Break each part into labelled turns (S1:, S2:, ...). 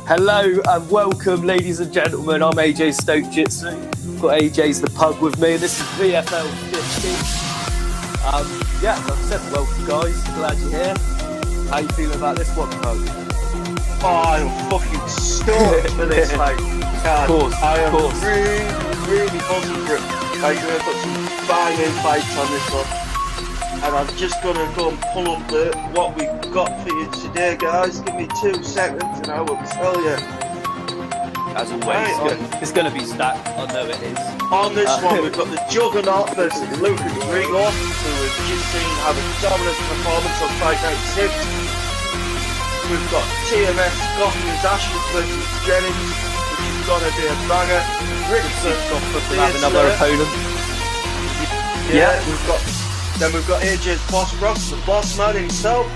S1: Hello and welcome, ladies and gentlemen. I'm AJ STOATJITSU. Got AJ's the pug with me, and this is VFL 50. Yeah, like I said, welcome guys. Glad you're here. How you feeling about this one, pug?
S2: Oh, I'm fucking stoked for this, mate.
S1: Of course,
S2: I am really buzzing for it. Like, we've got some fine insights on this one. And I'm just going to go and pull up what we've got for you today, guys. Give me 2 seconds and I will tell you.
S1: As always, it's going to be stacked. I know it is.
S2: On this one, we've got the Juggernaut versus REGO, who we've just seen have a dominant performance on Fight Night 6. We've got TMS GOTHAMISASHES versus JENNINGS, which is going to be a banger. RIGT versus
S1: have another opponent.
S2: Yeah, we've got AJ's BOSSROSS, the boss man himself.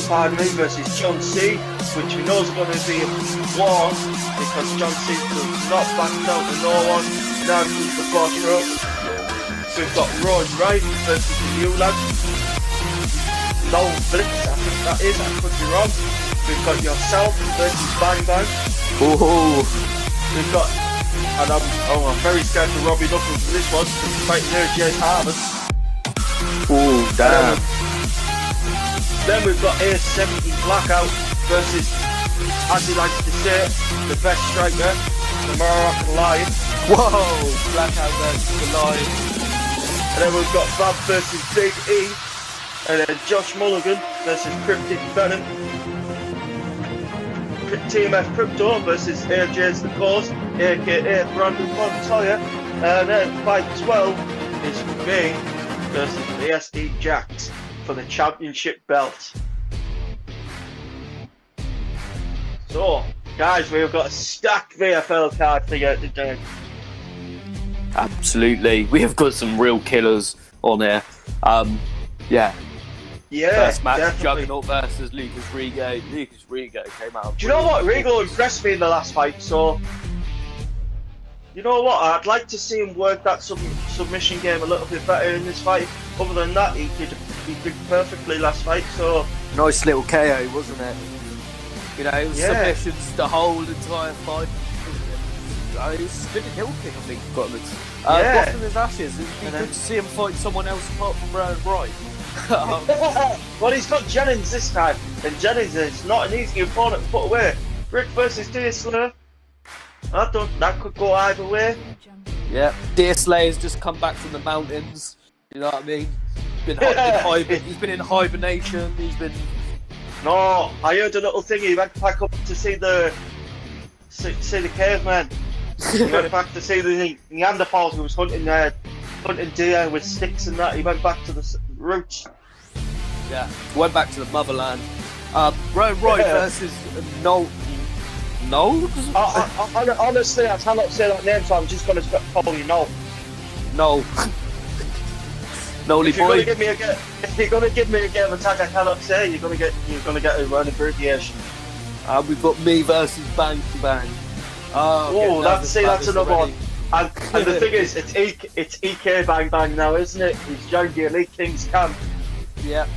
S2: Versus John C, which we know is going to be a war because John C does not back down to no one. Now comes the BOSSROSS. We've got ROWAN versus the MULLIGAN. NOLXVE, I think that is, I could be wrong. We've got yourself versus Bang Bang.
S1: Oh.
S2: We've got, and I'm very scared for Robbie Knuckles for this one because he's fighting AJ's Harvard.
S1: Oh, damn.
S2: Then we've got A70 Blackout versus, as he likes to say, the best striker, the Morroccan Lion.
S1: Whoa, Blackout versus the Lion.
S2: And then we've got Bab versus Big E. And then Josh Mulligan versus KRYPTIC VENOM. TMF KRYPTO versus AJ's The Cause, aka Brandon Montoya. And then fight 12 is me versus the SD Jacks for the championship belt. So, guys, we've got a stacked VFL card for you today.
S1: Absolutely, we have got some real killers on here. Yeah. First match,
S2: definitely.
S1: Juggernaut versus REGO. REGO came out.
S2: Do you know what? REGO impressed me in the last fight, so you know what? I'd like to see him work that submission game a little bit better in this fight. Other than that, he did perfectly last fight. So
S1: nice little KO, wasn't it? You know, it was submissions the whole entire fight. It was a good hill kick, I think. GOTHAMISASHES. It'd be good to see him fight someone else apart from ROWAN.
S2: Well, he's got Jennings this time, and Jennings is not an easy opponent to put away. Rick versus Deerslayer. That could go either way.
S1: Yeah, Deerslayer's just come back from the mountains. You know what I mean? He's been in hibernation. He's been.
S2: No, I heard a little thing. He went back up to see the caveman. He went back to see the Neanderthals who was hunting deer with sticks and that. He went back to the roots.
S1: Yeah, went back to the motherland. ROWAN versus NOLXVE.
S2: Honestly, I cannot say that name, so I'm just going to call you Noel.
S1: Noel. Nolly boy.
S2: If you're going to give me a game attack, I cannot say. You're going to get an abbreviation.
S1: We've got me versus Bang Bang.
S2: Oh, that's another one. And the thing is, it's EK Bang Bang now, isn't it? He's joined the Elite Kings camp.
S1: Yeah.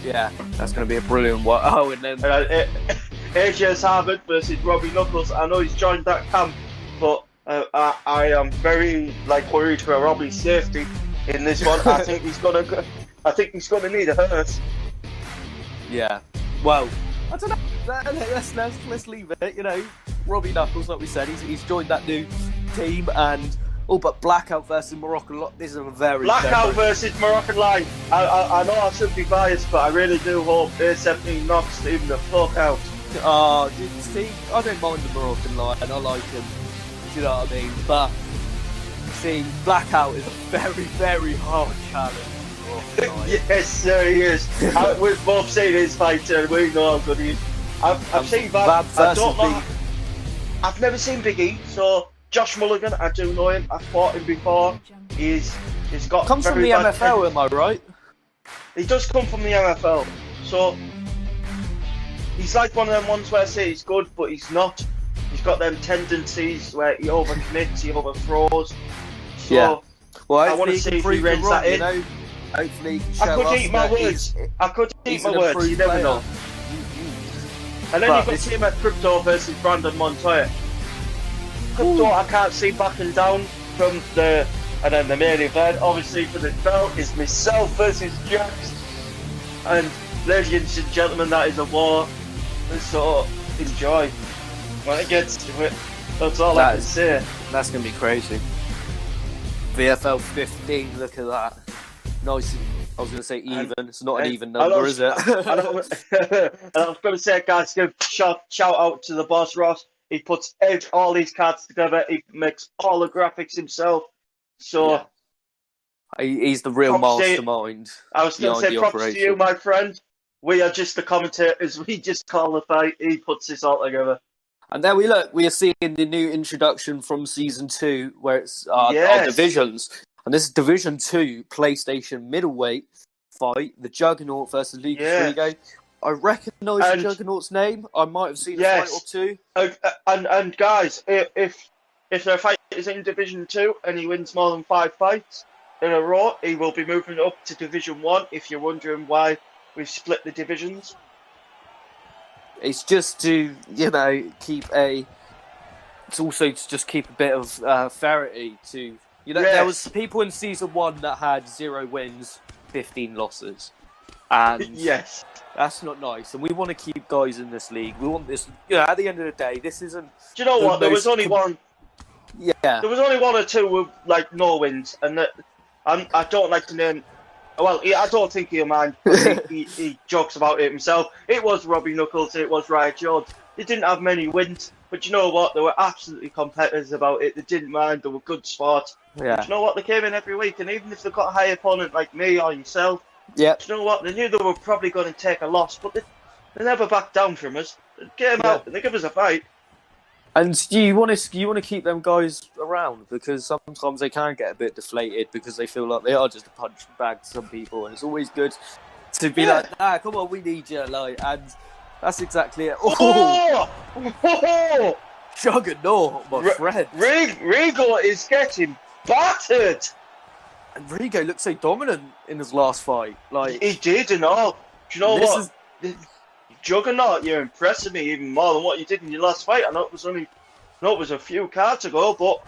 S1: Yeah, that's going to be a brilliant one. Oh, and then
S2: AJ's Harvard versus Robbie Knuckles. I know he's joined that camp, but I am very worried for Robbie's safety in this one. I think he's gonna need a hearse.
S1: Yeah. Well, I don't know. Let's leave it. You know, Robbie Knuckles, like we said, he's joined that new team, and but Blackout versus Morroccan. This is a very
S2: Blackout versus Morroccan line. I know I should be biased, but I really do hope A70 knocks him the fuck out.
S1: See, I don't mind the Morroccan line, and I like him. Do you know what I mean? But see, Blackout is a very, very hard challenge.
S2: Yes, sir, he is. We've both seen his fight, and we know how good he is. I've seen Bab. I don't know. I've never seen Big E, so Josh Mulligan, I do know him. I've fought him before. He's got
S1: comes from the MFL, am I right?
S2: He does come from the MFL, so he's like one of them ones where I say he's good, but he's not. He's got them tendencies where he overcommits, he overthrows. So
S1: yeah. Well,
S2: I want to see if he reins that in.
S1: Hopefully, he can
S2: I
S1: show
S2: could
S1: us
S2: eat my
S1: that
S2: words. I could eat
S1: he's
S2: my
S1: an
S2: words. You
S1: improved
S2: never
S1: player.
S2: know. And then
S1: But
S2: you've got
S1: this-
S2: team at KRYPTO versus Brandon Montoya. KRYPTO, I can't see backing down from the. And then the main event, obviously for the belt, is myself versus Jax. And ladies and gentlemen, that is a war. So enjoy. When it gets to it, that's all I can say.
S1: That's going to be crazy. VFL 15, look at that. Nice. I was going to say even. It's not an even number, is it?
S2: And I was going to say, guys, give shout out to the boss Ross. He puts all these cards together. He makes all the graphics himself. So
S1: yeah. He's the real mastermind.
S2: I was going to say props to you, my friend. We are just the commentators. We just call the fight. He puts this all together.
S1: And there we look. We are seeing the new introduction from Season 2, where it's our divisions. And this is Division 2 PlayStation middleweight fight. The Juggernaut versus Lucas Rigo. I recognise the Juggernaut's name. I might have seen a fight or two.
S2: And guys, if their fight is in Division 2 and he wins more than 5 fights in a row, he will be moving up to Division 1, if you're wondering why we've split the divisions.
S1: It's just to, keep a... It's also to just keep a bit of verity to... there was people in Season 1 that had 0 wins, 15 losses. And that's not nice. And we want to keep guys in this league. We want this... at the end of the day, this isn't...
S2: Do you know what? There was only one...
S1: Yeah.
S2: There was only 1 or 2 with, no wins. And I don't like to name... Well, I don't think he'll mind. He jokes about it himself. It was Robbie Knuckles. It was Riot George. They didn't have many wins. But you know what? They were absolutely competitors about it. They didn't mind. They were good sports.
S1: Yeah.
S2: But you know what? They came in every week. And even if they got a high opponent like me or yourself, you know what? They knew they were probably going to take a loss. But they never backed down from us. They came out and they gave us a fight.
S1: And you want to keep them guys around, because sometimes they can get a bit deflated because they feel like they are just a punch bag to some people, and it's always good to be like, come on, we need you, and that's exactly it. Juggernaut, my friend.
S2: Rigo is getting battered.
S1: And Rigo looked so dominant in his last fight.
S2: He did and all. Do you know what? Juggernaut, you're impressing me even more than what you did in your last fight. I know it was a few cards ago, but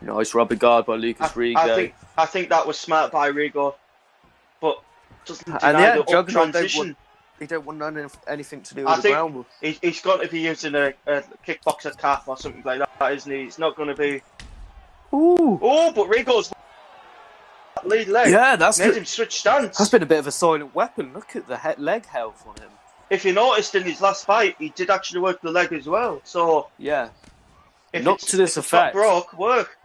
S1: nice rubber guard by Lucas Rigo.
S2: I think that was smart by Rigo, but doesn't deny the transition.
S1: He don't want anything to do with the ground.
S2: He's going to be using a kickboxer calf or something like that, isn't he? It's not going to be.
S1: Ooh.
S2: Oh, but Rigo's lead leg.
S1: Yeah, that's
S2: made him switch stance.
S1: That's been a bit of a silent weapon. Look at the leg health on him.
S2: If you noticed in his last fight, he did actually work the leg as well. So
S1: yeah,
S2: if
S1: not to this effect.
S2: Broke work.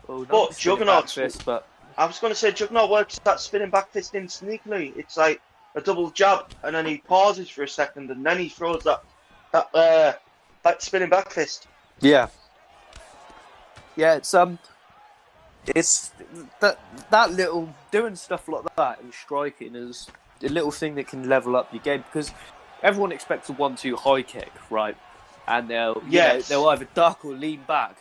S1: But
S2: Juggernaut.
S1: But
S2: I was going to say Juggernaut works that spinning back fist in sneakily. It's like a double jab, and then he pauses for a second, and then he throws that spinning back fist.
S1: Yeah. Yeah, it's that little doing stuff like that and striking is a little thing that can level up your game, because everyone expects a 1-2 high kick, right? And they'll either duck or lean back,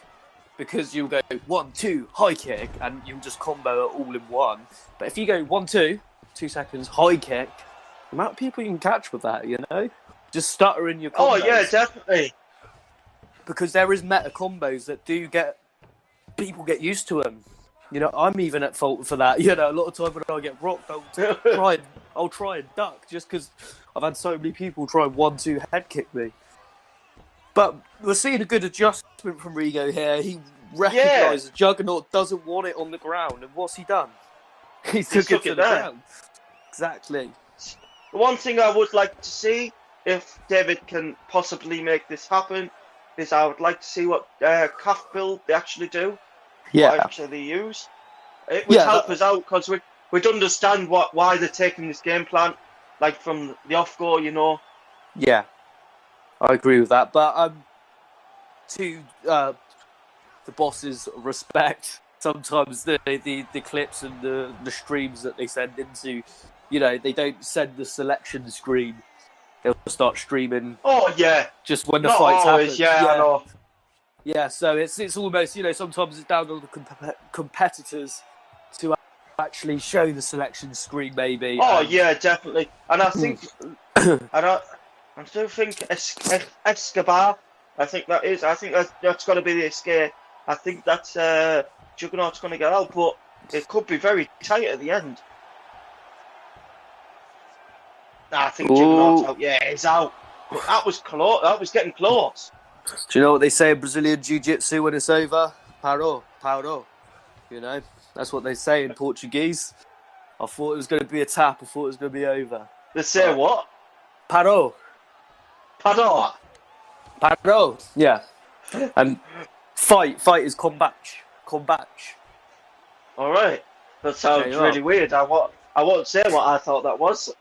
S1: because you'll go 1-2 high kick and you'll just combo it all in one. But if you go 1-2, 2 seconds high kick, the amount of people you can catch with that, just stutter in your combos.
S2: Oh yeah, definitely.
S1: Because there is meta combos that do get people get used to them. I'm even at fault for that. A lot of time when I get rocked, I'll try and duck, just because I've had so many people try 1-2 head kick me. But we're seeing a good adjustment from Rigo here. He recognises Juggernaut doesn't want it on the ground, and what's he done? He took it to the ground. Exactly.
S2: The one thing I would like to see, if David can possibly make this happen, is I would like to see what calf build they actually do. What actually they use. It would help us out, because we'd understand why they're taking this game plan, like from the off-go,
S1: Yeah, I agree with that. But to the boss's respect, sometimes the clips and the streams that they send into, they don't send the selection screen. They'll start streaming.
S2: Oh yeah.
S1: Just when the
S2: Not
S1: fights
S2: always,
S1: happen.
S2: I know.
S1: Yeah, so it's almost, you know, sometimes it's down to the competitors to actually show the selection screen, maybe.
S2: Oh yeah, definitely. And I think, I still think Escobar. I think that's got to be the escape. I think that's Juggernaut's going to get out, but it could be very tight at the end. I think Juggernaut's out. Yeah, he's out. But that was close. That was getting close.
S1: Do you know what they say in Brazilian Jiu-Jitsu when it's over? Parou, parou. You know, that's what they say in Portuguese. I thought it was going to be a tap. I thought it was going to be over.
S2: They say what?
S1: Parou.
S2: Parou.
S1: Parou. Yeah. And fight is combate. Combate.
S2: All right. That sounds really weird. I won't say what I thought that was.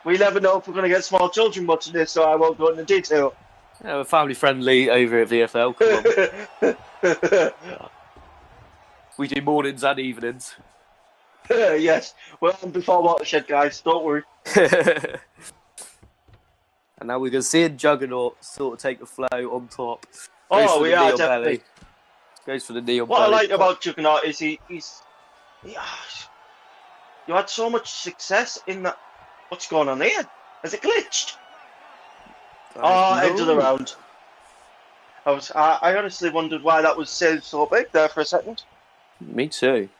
S2: We never know if we're going to get small children watching this, so I won't go into detail.
S1: Yeah, we're family friendly over at VFL. Come on. We do mornings and evenings.
S2: Yes. Well, before Watershed, guys. Don't worry.
S1: And now we're going to see Juggernaut sort of take the flow on top.
S2: Oh, we are definitely.
S1: Goes for the knee on
S2: What
S1: belly.
S2: I like about Juggernaut is you had so much success in that. What's going on here? Has it glitched? End of the round. I honestly wondered why that was so big there for a second.
S1: Me too.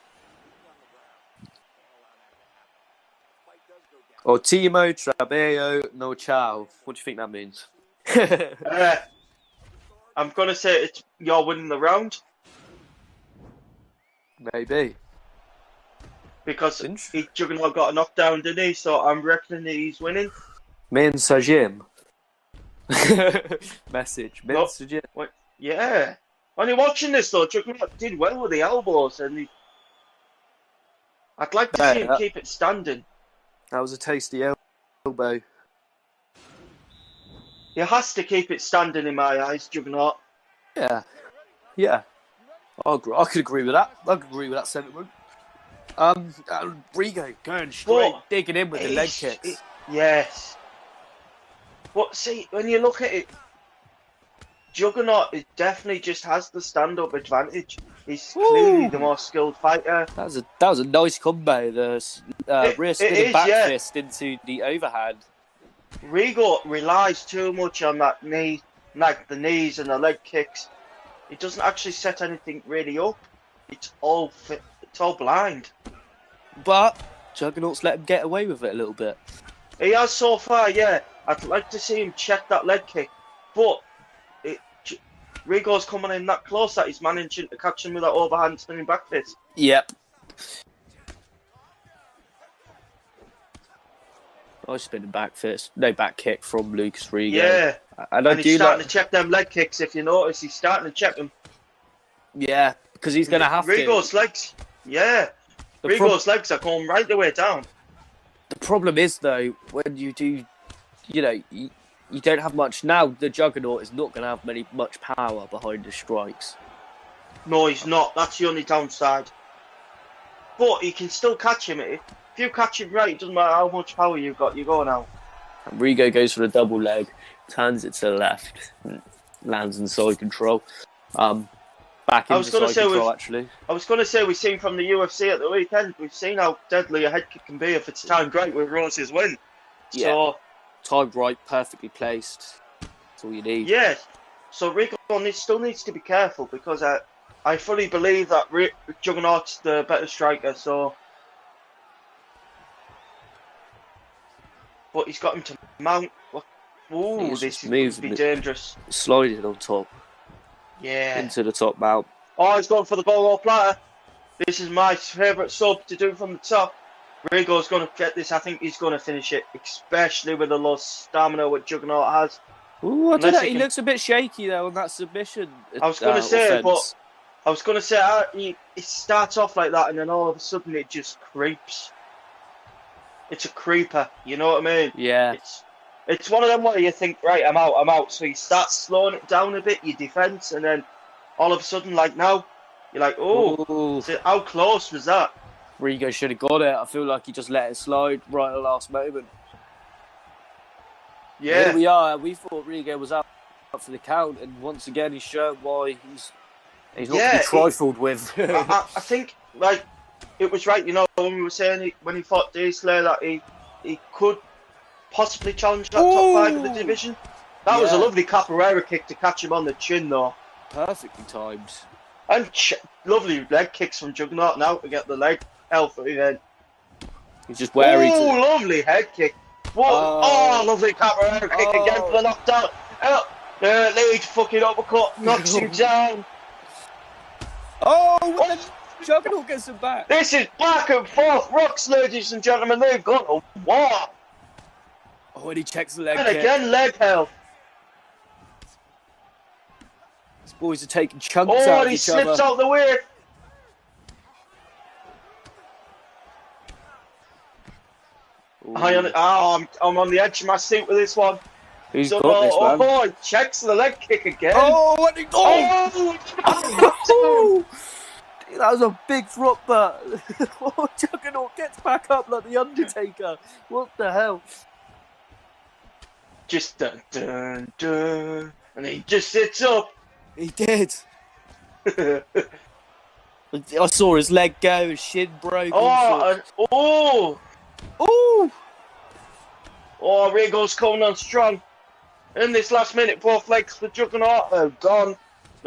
S1: Timo Trabalho no Chao. What do you think that means?
S2: I'm going to say you're winning the round.
S1: Maybe.
S2: Because Juggernaut got a knockdown, didn't he? So I'm reckoning he's winning.
S1: Mensagem. Message. Mensagem.
S2: What? Yeah. When you're watching this though, Juggernaut did well with the elbows, and I'd like to see him keep it standing.
S1: That was a tasty elbow.
S2: He has to keep it standing in my eyes, Juggernaut.
S1: Yeah. Yeah. I could agree with that. I could agree with that sentiment. REGO going straight, digging in with the leg kicks.
S2: Yes. But see, when you look at it, Juggernaut definitely just has the stand-up advantage. He's clearly the more skilled fighter.
S1: That was a nice combo. The rear spinning back fist into the overhand.
S2: REGO relies too much on that knee, like the knees and the leg kicks. He doesn't actually set anything really up. It's all blind. But
S1: Juggernaut's let him get away with it a little bit.
S2: He has so far, yeah. I'd like to see him check that leg kick. But REGO's coming in that close that he's managing to catch him with that overhand spinning back fist.
S1: Yep. Nice spinning back fist. No back kick from Lucas REGO.
S2: Yeah. And he's starting to check them leg kicks, if you notice. He's starting to check them.
S1: Yeah, because he's going to have
S2: REGO's legs. Yeah. REGO's legs are going right the way down.
S1: The problem is, though, when you do, you know, you don't have much. Now, the Juggernaut is not going to have much power behind his strikes.
S2: No, he's not. That's the only downside. But he can still catch him. If you catch him right, it doesn't matter how much power you've got, you're going out.
S1: And REGO goes for the double leg, turns it to the left, lands in side control. Back into side control, actually.
S2: I was going to say, we've seen from the UFC at the weekend, we've seen how deadly a head kick can be if it's timed right with Rose's win.
S1: Yeah. So, timed right, perfectly placed. That's all you need.
S2: Yes. So REGO still needs to be careful, because I fully believe that Juggernaut's the better striker, so... But he's got him to mount. Ooh, this is going to be dangerous.
S1: Sliding on top.
S2: Yeah.
S1: Into the top mount.
S2: Oh, he's going for the goal platter. This is my favourite sub to do from the top. REGO's going to get this. I think he's going to finish it, especially with the low stamina what Juggernaut has.
S1: Ooh, I don't know. He looks a bit shaky though on that submission.
S2: I was going to say, it starts off like that, and then all of a sudden it just creeps. It's a creeper, you know what I mean?
S1: Yeah.
S2: It's one of them where you think, right, I'm out. So you start slowing it down a bit, your defence, and then all of a sudden, like now, you're like, oh, so how close was that?
S1: REGO should have got it. I feel like he just let it slide right at the last moment.
S2: Yeah.
S1: Here we are. We thought REGO was out for the count, and once again he's shown why he's not to be trifled with.
S2: I think like it was right, you know, when we were saying when he fought Slayer that he could possibly challenge that top 5 of the division. That was a lovely capoeira kick to catch him on the chin, though.
S1: Perfectly timed.
S2: And lovely leg kicks from Juggernaut now to get the leg healthy then.
S1: He's just wary.
S2: Oh, lovely head kick. Whoa. Oh, lovely capoeira kick again for the knockdown. Lead fucking uppercut, knocks him down.
S1: Oh, Juggernaut gets him back.
S2: This is back and forth rocks, ladies and gentlemen. They've got a war.
S1: Oh, and he checks the leg
S2: and
S1: kick.
S2: Again, leg health.
S1: These boys are taking chunks out of each other. Oh,
S2: he slips out the way. I'm on the edge of my seat with this one.
S1: Who's got this, man?
S2: Oh, he checks the leg kick again.
S1: Oh, and that was a big drop, but Juggernaut gets back up like the Undertaker. What the hell?
S2: Just dun dun dun, and he just sits up.
S1: He did. I saw his leg go, his shin broke.
S2: Oh, REGO's coming on strong. In this last minute, both legs for Juggernaut are gone.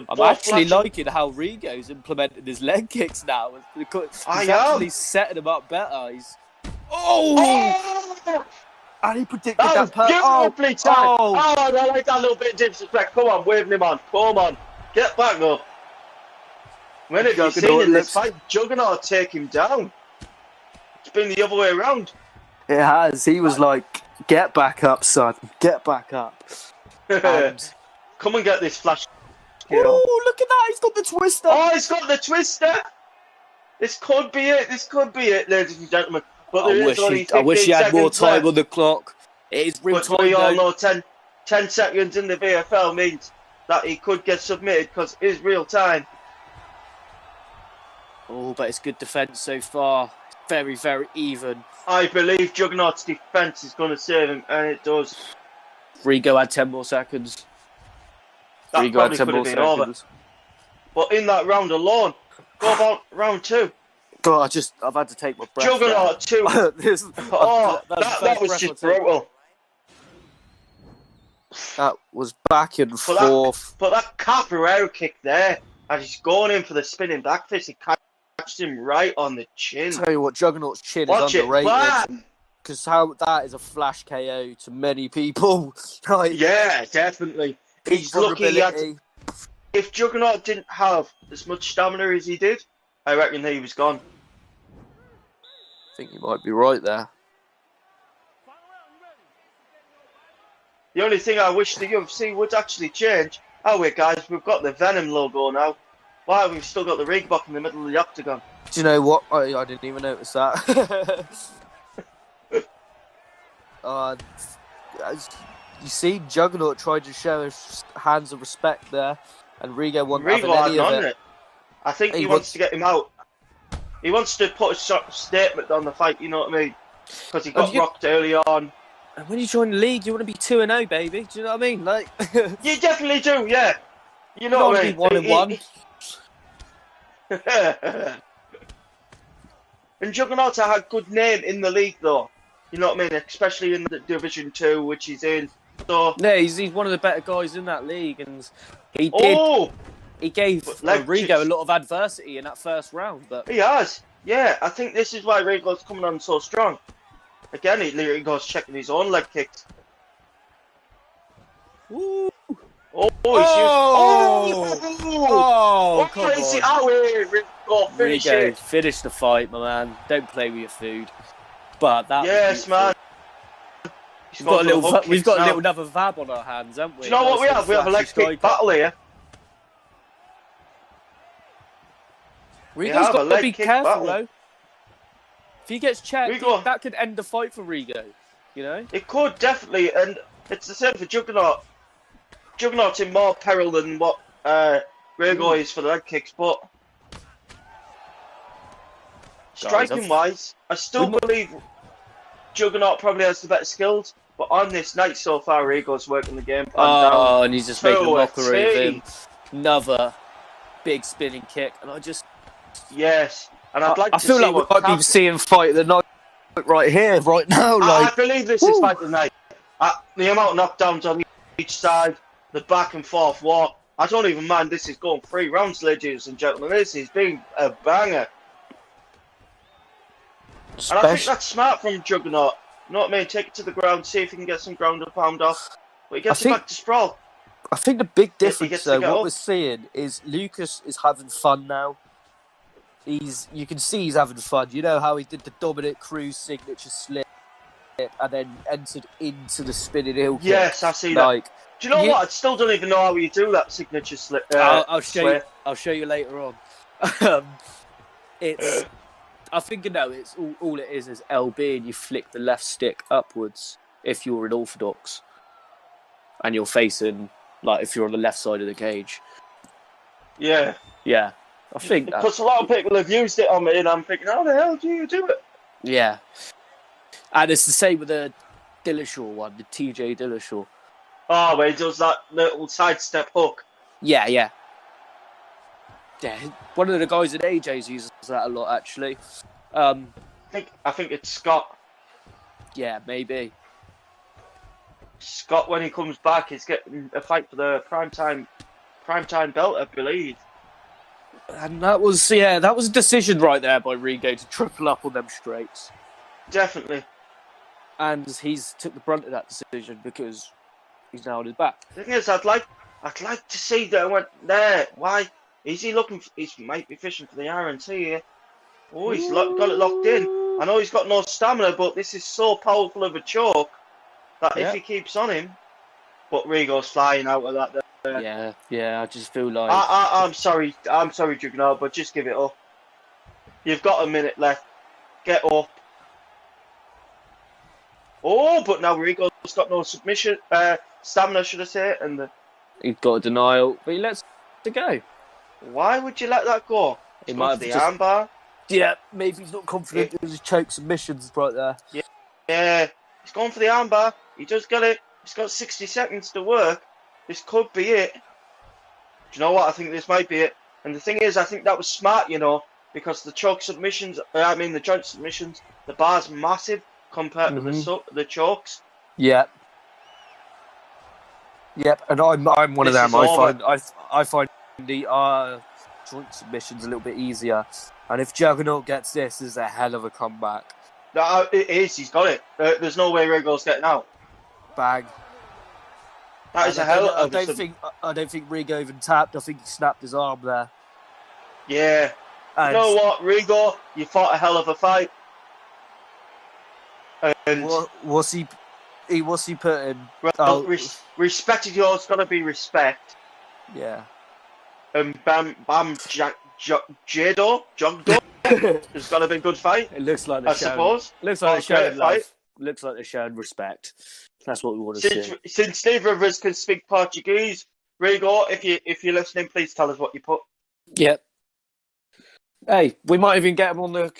S1: I'm actually liking how REGO's implemented his leg kicks now. He's actually setting him up better. And he predicted that part.
S2: Beautifully timed. I like that little bit of disrespect. Come on, waving him on. Come on. Get back up. When have you seen in this fight Juggernaut take him down? It's been the other way around.
S1: It has. He was like, get back up, son. Get back up.
S2: Come and get this flash.
S1: Oh, look at that. He's got the twister.
S2: Oh, he's got the twister. This could be it. This could be it, ladies and gentlemen. But I wish he had more time on the clock. It is real time. We all know 10 seconds in the VFL means that he could get submitted because it is real time.
S1: Oh, but it's good defence so far. Very, very even.
S2: I believe Juggernaut's defence is going to save him, and it does.
S1: REGO had 10 more seconds.
S2: That probably could have been over. But in that round alone, go about round 2.
S1: God, I've had to take my breath.
S2: Juggernaut 2. That was just brutal.
S1: That was back and forth.
S2: But that capoeira kick there, as he's going in for the spinning back fist, he catched him right on the chin.
S1: Tell you what, Juggernaut's chin is underrated. Because that is a flash KO to many people.
S2: Yeah, definitely. He's lucky. If Juggernaut didn't have as much stamina as he did, I reckon he was gone.
S1: I think you might be right there.
S2: The only thing I wish the UFC would actually change. Oh wait, guys, we've got the Venom logo now. Why have we still got the Reebok in the middle of the octagon?
S1: Do you know what? I didn't even notice that. You see, Juggernaut tried to show his hands of respect there, and REGO wasn't having any of it.
S2: I think he wants to get him out. He wants to put a sort of statement on the fight, you know what I mean? Because he got rocked early on.
S1: And when you join the league, you want to be 2-0, baby. Do you know what I mean? Like,
S2: you definitely do, yeah. You know what I mean?
S1: 1-1.
S2: And Juggernaut had a good name in the league, though. You know what I mean? Especially in the Division 2, which he's in. So
S1: yeah, he's one of the better guys in that league, and he did. He gave REGO a lot of adversity in that first round, but
S2: he has. Yeah, I think this is why REGO's coming on so strong. Again, REGO's checking his own leg kicks.
S1: Ooh.
S2: Come on.
S1: REGO, finish the fight, my man. Don't play with your food. But that.
S2: Yes, man.
S1: We've got a little another vab on our hands, haven't we?
S2: Do you know what we have? We have a leg kick battle here.
S1: REGO's got to be careful though. If he gets checked, that could end the fight for REGO. You know?
S2: It could, definitely, and it's the same for Juggernaut. Juggernaut's in more peril than what REGO is for the leg kicks, but striking wise, I still believe Juggernaut probably has the better skills. But on this night so far, Rigo's working the game plan
S1: Oh,
S2: down.
S1: and he's just making a mockery of
S2: T.
S1: him. Another big spinning kick, and I just...
S2: Yes, and I'd like
S1: I
S2: to
S1: feel
S2: see
S1: like we
S2: what
S1: might be seeing Fight of the Night right here, right now. Like,
S2: I believe this is Fight of the Night. The amount of knockdowns on each side, the back and forth war. I don't even mind this is going 3 rounds, ladies and gentlemen. This has been a banger. And I think that's smart from Juggernaut. You know what I mean? Take it to the ground, see if he can get some ground and pound off. But he gets it back to sprawl.
S1: I think the big difference, though, what
S2: up.
S1: we're seeing is Lucas is having fun now. You can see he's having fun. You know how he did the Dominic Cruz signature slip and then entered into the spinning heel kick?
S2: Yes, I see that. Do you know what? I still don't even know how you do that signature slip.
S1: I'll show you. I'll show you later on. It's. I think it's all it is LB, and you flick the left stick upwards if you're in orthodox, and you're facing if you're on the left side of the cage.
S2: Yeah.
S1: Yeah. I think
S2: because a lot of people have used it on me, and I'm thinking, how the hell do you do it?
S1: Yeah. And it's the same with the Dillashaw one, the TJ Dillashaw.
S2: Oh, where he does that little sidestep hook.
S1: Yeah, yeah. Yeah, one of the guys at AJ's uses that a lot, actually.
S2: I think it's Scott.
S1: Yeah, maybe.
S2: Scott, when he comes back, is getting a fight for the primetime belt, I believe.
S1: And that was a decision right there by Rigo to triple up on them straights.
S2: Definitely.
S1: And he's took the brunt of that decision because he's now on his back.
S2: The thing is, I'd like to see that I went there. Why? Is he looking? He might be fishing for the RNT here. Oh, he's got it locked in. I know he's got no stamina, but this is so powerful of a choke that if he keeps on him, but Rigo's flying out of that there.
S1: Yeah, yeah. I just feel like
S2: I'm sorry, Juggernaut, but just give it up. You've got a minute left. Get up. Oh, but now Rigo's got no submission, stamina, should I say, and
S1: he's got a denial, but he lets it go.
S2: Why would you let that go?
S1: He might have
S2: the armbar.
S1: Yeah, maybe he's not confident in his choke submissions right there.
S2: Yeah, he's going for the armbar. He just got it. He's got 60 seconds to work. This could be it. Do you know what? I think this might be it. And the thing is, I think that was smart, because the choke submissions, the joint submissions, the bar's massive compared to the chokes.
S1: Yeah. Yep, and I'm one of them. I find the joint submissions a little bit easier. And if Juggernaut gets this, is a hell of a comeback.
S2: No, it is. He's got it. There's no way Rigo's getting out.
S1: Bang.
S2: That is a hell of a...
S1: I don't think Rigo even tapped. I think he snapped his arm there.
S2: Yeah. And you know what, Rigo? You fought a hell of a fight. And
S1: what's he putting?
S2: Well, respect is yours. Got to be respect.
S1: Yeah.
S2: And Jado, it's got to be a good fight.
S1: It looks like
S2: I suppose.
S1: Looks like they're showing love. Looks like they're showing respect. That's what we want to see.
S2: Since neither of us can speak Portuguese, Rigo, if you're listening, please tell us what you put.
S1: Yep. Hey, we might even get him on the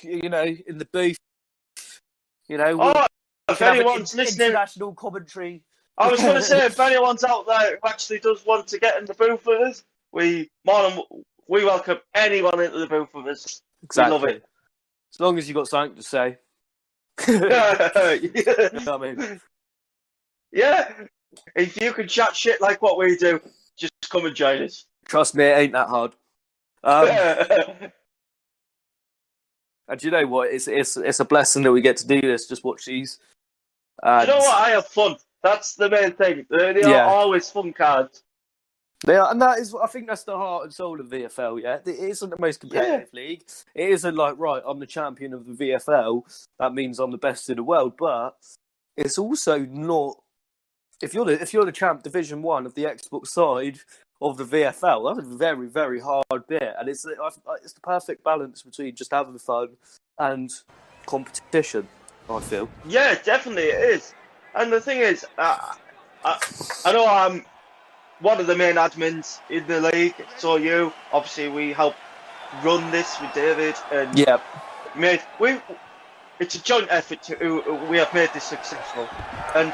S1: in the booth.
S2: If anyone's listening,
S1: international commentary.
S2: I was going to say, if anyone's out there who actually does want to get in the booth with us, we welcome anyone into the booth with us.
S1: Exactly.
S2: We love it.
S1: As long as you got something to say.
S2: Yeah.
S1: You know what I mean?
S2: Yeah. If you can chat shit like what we do, just come and join us.
S1: Trust me, it ain't that hard. And you know what? It's a blessing that we get to do this. Just watch these.
S2: You know what? I have fun. That's the main thing. They are always fun cards.
S1: They are, and that is, I think that's the heart and soul of VFL. Yeah, it isn't the most competitive league. It isn't like, right, I'm the champion of the VFL. That means I'm the best in the world. But it's also not. If you're the champ Division 1 of the Xbox side of the VFL, that's a very, very hard bit, and it's the perfect balance between just having fun and competition. I feel.
S2: Yeah, definitely it is. And the thing is, I know I'm one of the main admins in the league. So you, obviously, we help run this with David, and it's a joint effort we have made this successful. And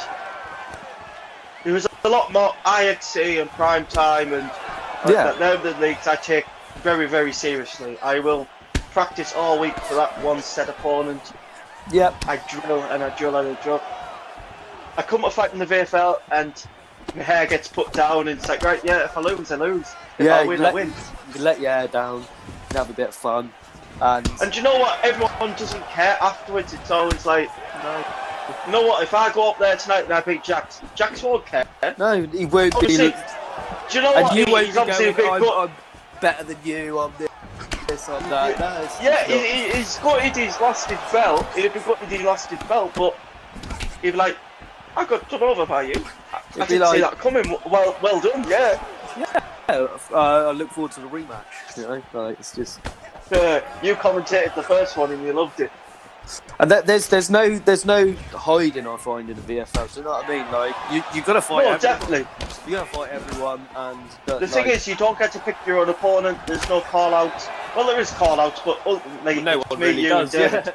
S2: there was a lot more IXC and prime time, and they're the leagues I take very, very seriously. I will practice all week for that one set opponent.
S1: Yep.
S2: I drill and I drill and I drill. I come to fight in the VFL and my hair gets put down and it's like, right, yeah, if I lose, I lose. If I win, I win.
S1: You let your hair down, you have a bit of fun. And
S2: do you know what? Everyone doesn't care afterwards. It's always like, no. You know what? If I go up there tonight and I beat Jax won't care.
S1: No, he won't be.
S2: Do you know what?
S1: You won't
S2: he's
S1: be
S2: obviously
S1: going,
S2: a bit
S1: I'm better than you, I'm this, I'm that. No,
S2: yeah, he's gutted he's lost his belt. He'd be gutted he lost his belt, but he'd be like, I got done over by you. I didn't see that coming. Well done, yeah.
S1: Yeah, I look forward to the rematch. You know, like it's just.
S2: You commentated the first one and you loved it.
S1: And there's no hiding, I find, in the VFL. So you know what I mean? Like you gotta fight.
S2: No,
S1: everyone.
S2: definitely.
S1: You gotta fight everyone, and
S2: the thing is, you don't get to pick your own opponent. There's no call outs. Well, there is call outs, but ultimately,
S1: no
S2: it's
S1: one
S2: me,
S1: really
S2: you,
S1: does.
S2: and David.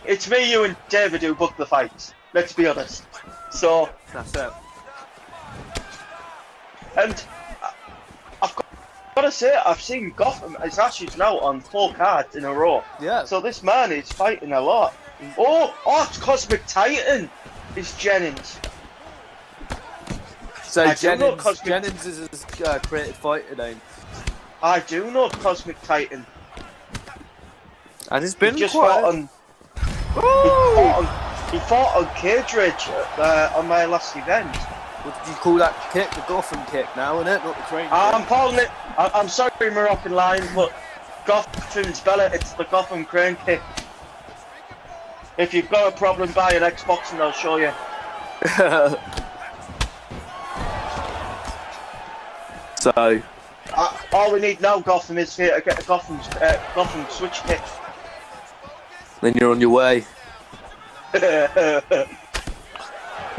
S2: It's me, you, and David who book the fights. Let's be honest. So
S1: that's it.
S2: And I've got to say, I've seen Gotham. It's actually now on 4 cards in a row.
S1: Yeah.
S2: So this man is fighting a lot. Oh, it's Cosmic Titan. It's Jennings.
S1: So Jennings is his creative fighter name.
S2: I do know Cosmic Titan.
S1: And it's been
S2: he just
S1: quite...
S2: fought on. He fought on Cage Rage on my last event.
S1: What did you call that kick? The Gotham kick now, isn't it? Not the crane kick.
S2: I'm calling it. I'm sorry, Moroccan line, but Gotham's Bella, it's the Gotham crane kick. If you've got a problem, buy an Xbox and I'll show you.
S1: So,
S2: all we need now, Gotham, is here to get a Gotham switch kick.
S1: Then you're on your way.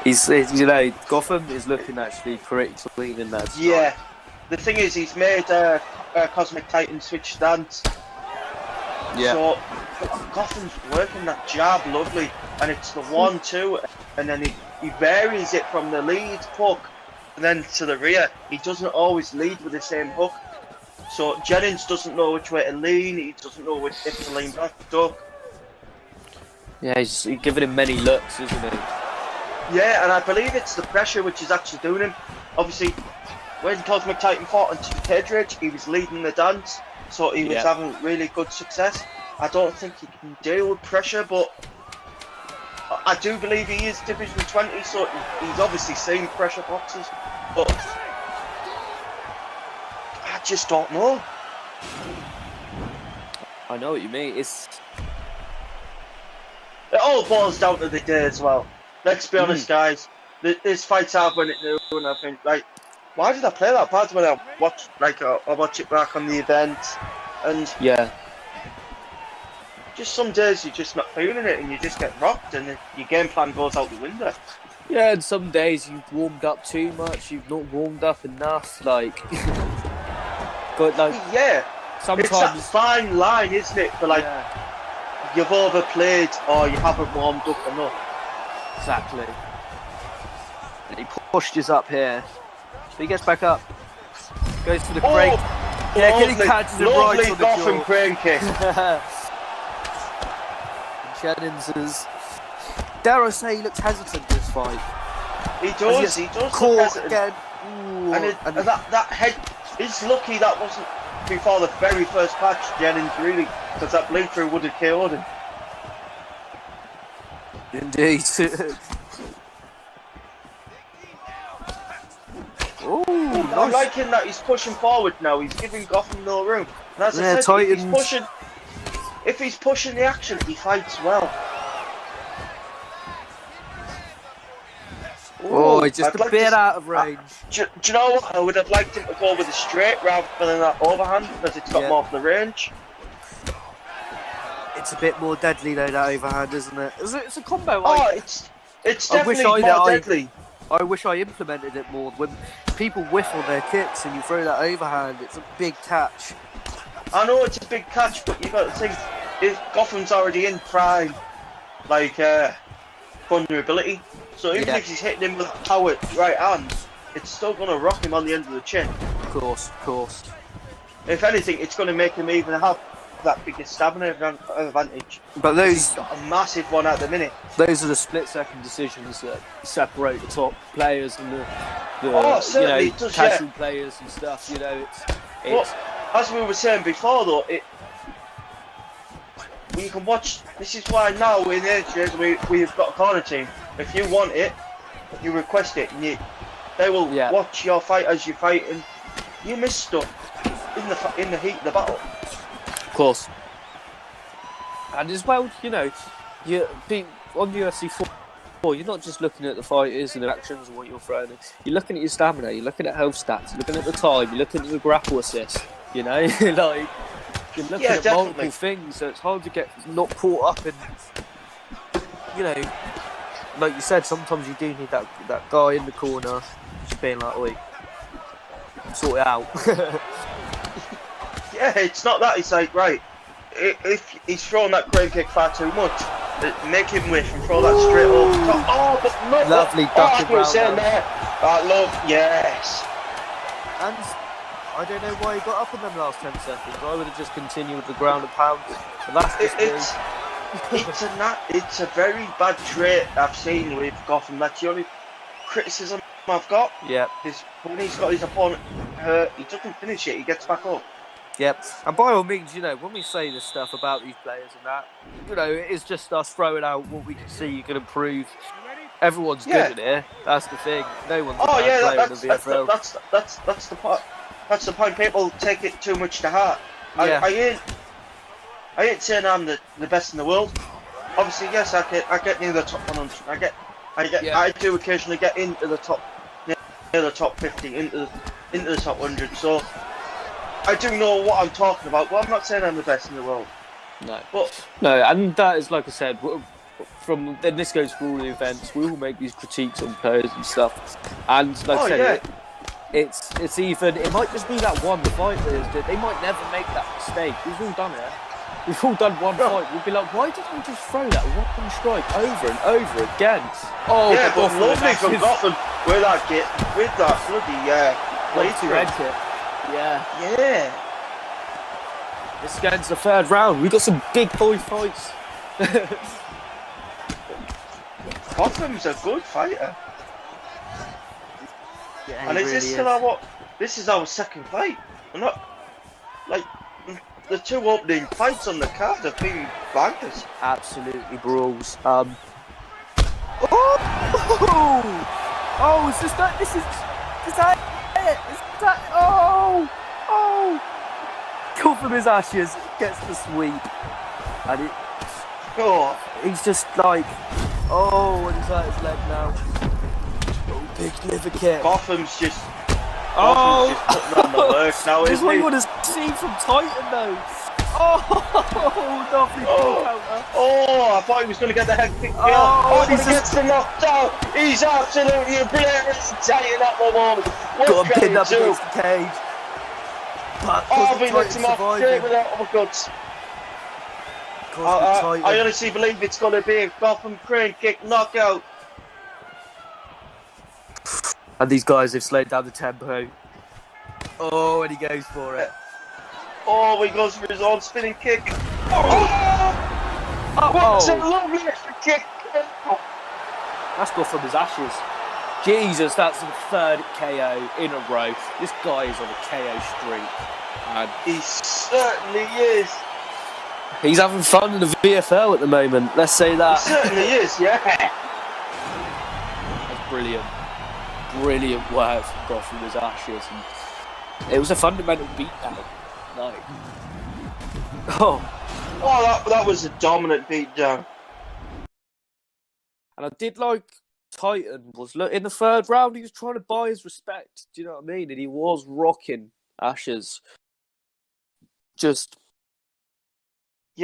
S1: He's, you know, Gotham is looking actually pretty clean in that.
S2: Yeah. The thing is, he's made a Cosmic Titan switch stance.
S1: Yeah.
S2: So Gotham's working that jab lovely, and it's the 1-2, and then he varies it from the lead hook and then to the rear. He doesn't always lead with the same hook. So Jennings doesn't know which way to lean. He doesn't know which if to lean back, duck.
S1: Yeah, he's giving him many looks, isn't he?
S2: Yeah, and I believe it's the pressure which is actually doing him. Obviously, when Cosmic Titan fought on Cage Rage, he was leading the dance, so he was having really good success. I don't think he can deal with pressure, but I do believe he is Division 20, so he's obviously seen pressure boxes, but I just don't know.
S1: I know what you mean. It
S2: all boils down to the day as well. Let's be honest, guys. This fight's hard when it new, and I think, like, why did I play that bad when I watch, I watch it back on the event, and just some days you're just not feeling it, and you just get rocked, and your game plan goes out the window.
S1: Yeah, and some days you've warmed up too much, you've not warmed up enough, like. But like,
S2: yeah,
S1: sometimes
S2: it's that fine line, isn't it? For like, you've overplayed or you haven't warmed up enough.
S1: Exactly. And he pushed us up here. So he gets back up. Goes for the crane. Yeah,
S2: lovely,
S1: he catches him right on the
S2: Gotham
S1: jaw.
S2: crane kick.
S1: Jennings is, dare I say, he looks hesitant this fight.
S2: He does look hesitant.
S1: Again. Ooh,
S2: and that head, he's lucky that wasn't before the very first patch, Jennings, really, because that bleed-through would have killed him.
S1: Indeed.
S2: I'm liking that he's pushing forward now. He's giving Gotham no room. And as I said, if he's pushing the action, he fights well.
S1: Oh, just a bit out of range.
S2: Do you know what? I would have liked him to go with a straight rather than that overhand, because it's got more of the range.
S1: It's a bit more deadly though, that overhand, isn't it? It's a combo.
S2: It's definitely more deadly.
S1: I wish I implemented it more. When people whiff on their kicks and you throw that overhand, it's a big catch.
S2: I know it's a big catch, but you got to think, if Gotham's already in prime, like vulnerability. So even if he's hitting him with a power right hand, it's still going to rock him on the end of the chin.
S1: Of course.
S2: If anything, it's going to make him even have that bigger stamina advantage.
S1: But
S2: he's got a massive one at the minute.
S1: Those are the split-second decisions that separate the top players and the casual players and stuff. You know, it's
S2: as we were saying before, though, you can watch. This is why now in ages we've got a corner team. If you want it, you request it, and they will watch your fight as you fight, and you miss stuff in the heat of the battle.
S1: Of course. And as well, you know, on UFC 4, you're not just looking at the fighters and their actions and what you're throwing in. You're looking at your stamina, you're looking at health stats, you're looking at the time, you're looking at the grapple assist, you know? Like, you're looking at multiple things, so it's hard to get not caught up in, you know, like you said, sometimes you do need that guy in the corner just being like, oi, sort it out.
S2: Yeah, it's not that. It's like, right, if he's throwing that crane kick far too much, make him whiff and throw that straight over the top. Oh, but look!
S1: Lovely duck around
S2: there. Love, yes.
S1: And I don't know why he got up in them last 10 seconds. I would have just continued with the ground and pound. But that's just
S2: it's a very bad trait I've seen with Gotham. That's the only criticism I've got.
S1: Yeah.
S2: Is when he's got his opponent hurt, he doesn't finish it. He gets back up.
S1: Yep, and by all means, you know, when we say this stuff about these players and that, you know, it is just us throwing out what we can see you can improve. Everyone's good in here. That's the thing. No one's a bad player in the VFL.
S2: That's the point. That's the point. People take it too much to heart. I ain't saying I'm the best in the world. Obviously, yes, I get near the top 100. I do occasionally get into the top, near the top 50, into the top 100. So I do know what I'm talking about. Well, I'm not saying I'm the best in the world.
S1: No, and that is, like I said, then this goes for all the events. We will make these critiques on players and stuff. And like I said, it's even, it might just be that one fight that they might never make that mistake. We've all done it. We've all done one fight. We'll be like, why didn't we just throw that one strike over and over again? Oh,
S2: yeah, but lovely from Gotham with that bloody
S1: red kick.
S2: Yeah.
S1: This against the third round. We got some big boy fights.
S2: Gotham's a good fighter.
S1: Yeah,
S2: and this is our second fight. We're not like the two opening fights on the card have been bangers.
S1: Absolutely brawls. Is that it? Is that KRYPTIC gets the sweep. And he's just like, and he's at his leg now. Big liver kick.
S2: Gotham's just putting on the work now,
S1: this is what you want to see from Titan though. Lovely counter.
S2: I thought he was going to get the head kick. He gets the knockdown. He's absolutely obliterating at the moment.
S1: Got him pinned up against the cage. But
S2: he lets him off straight without uppercuts. I honestly believe it's going to be a Gotham crane kick knockout.
S1: And these guys have slowed down the tempo. And he goes for it.
S2: He goes for his own spinning kick. What's a lovely extra kick.
S1: That's GOTHAMISASHES. Jesus, that's the third KO in a row. This guy is on a KO streak. And
S2: he certainly is.
S1: He's having fun in the VFL at the moment. Let's say that.
S2: He certainly is, yeah.
S1: That's brilliant. Brilliant work from GOTHAMISASHES. And it was a fundamental beatdown.
S2: That was a dominant beatdown.
S1: And I did like Titan was in the third round. He was trying to buy his respect. Do you know what I mean? And he was rocking Ashes. He just,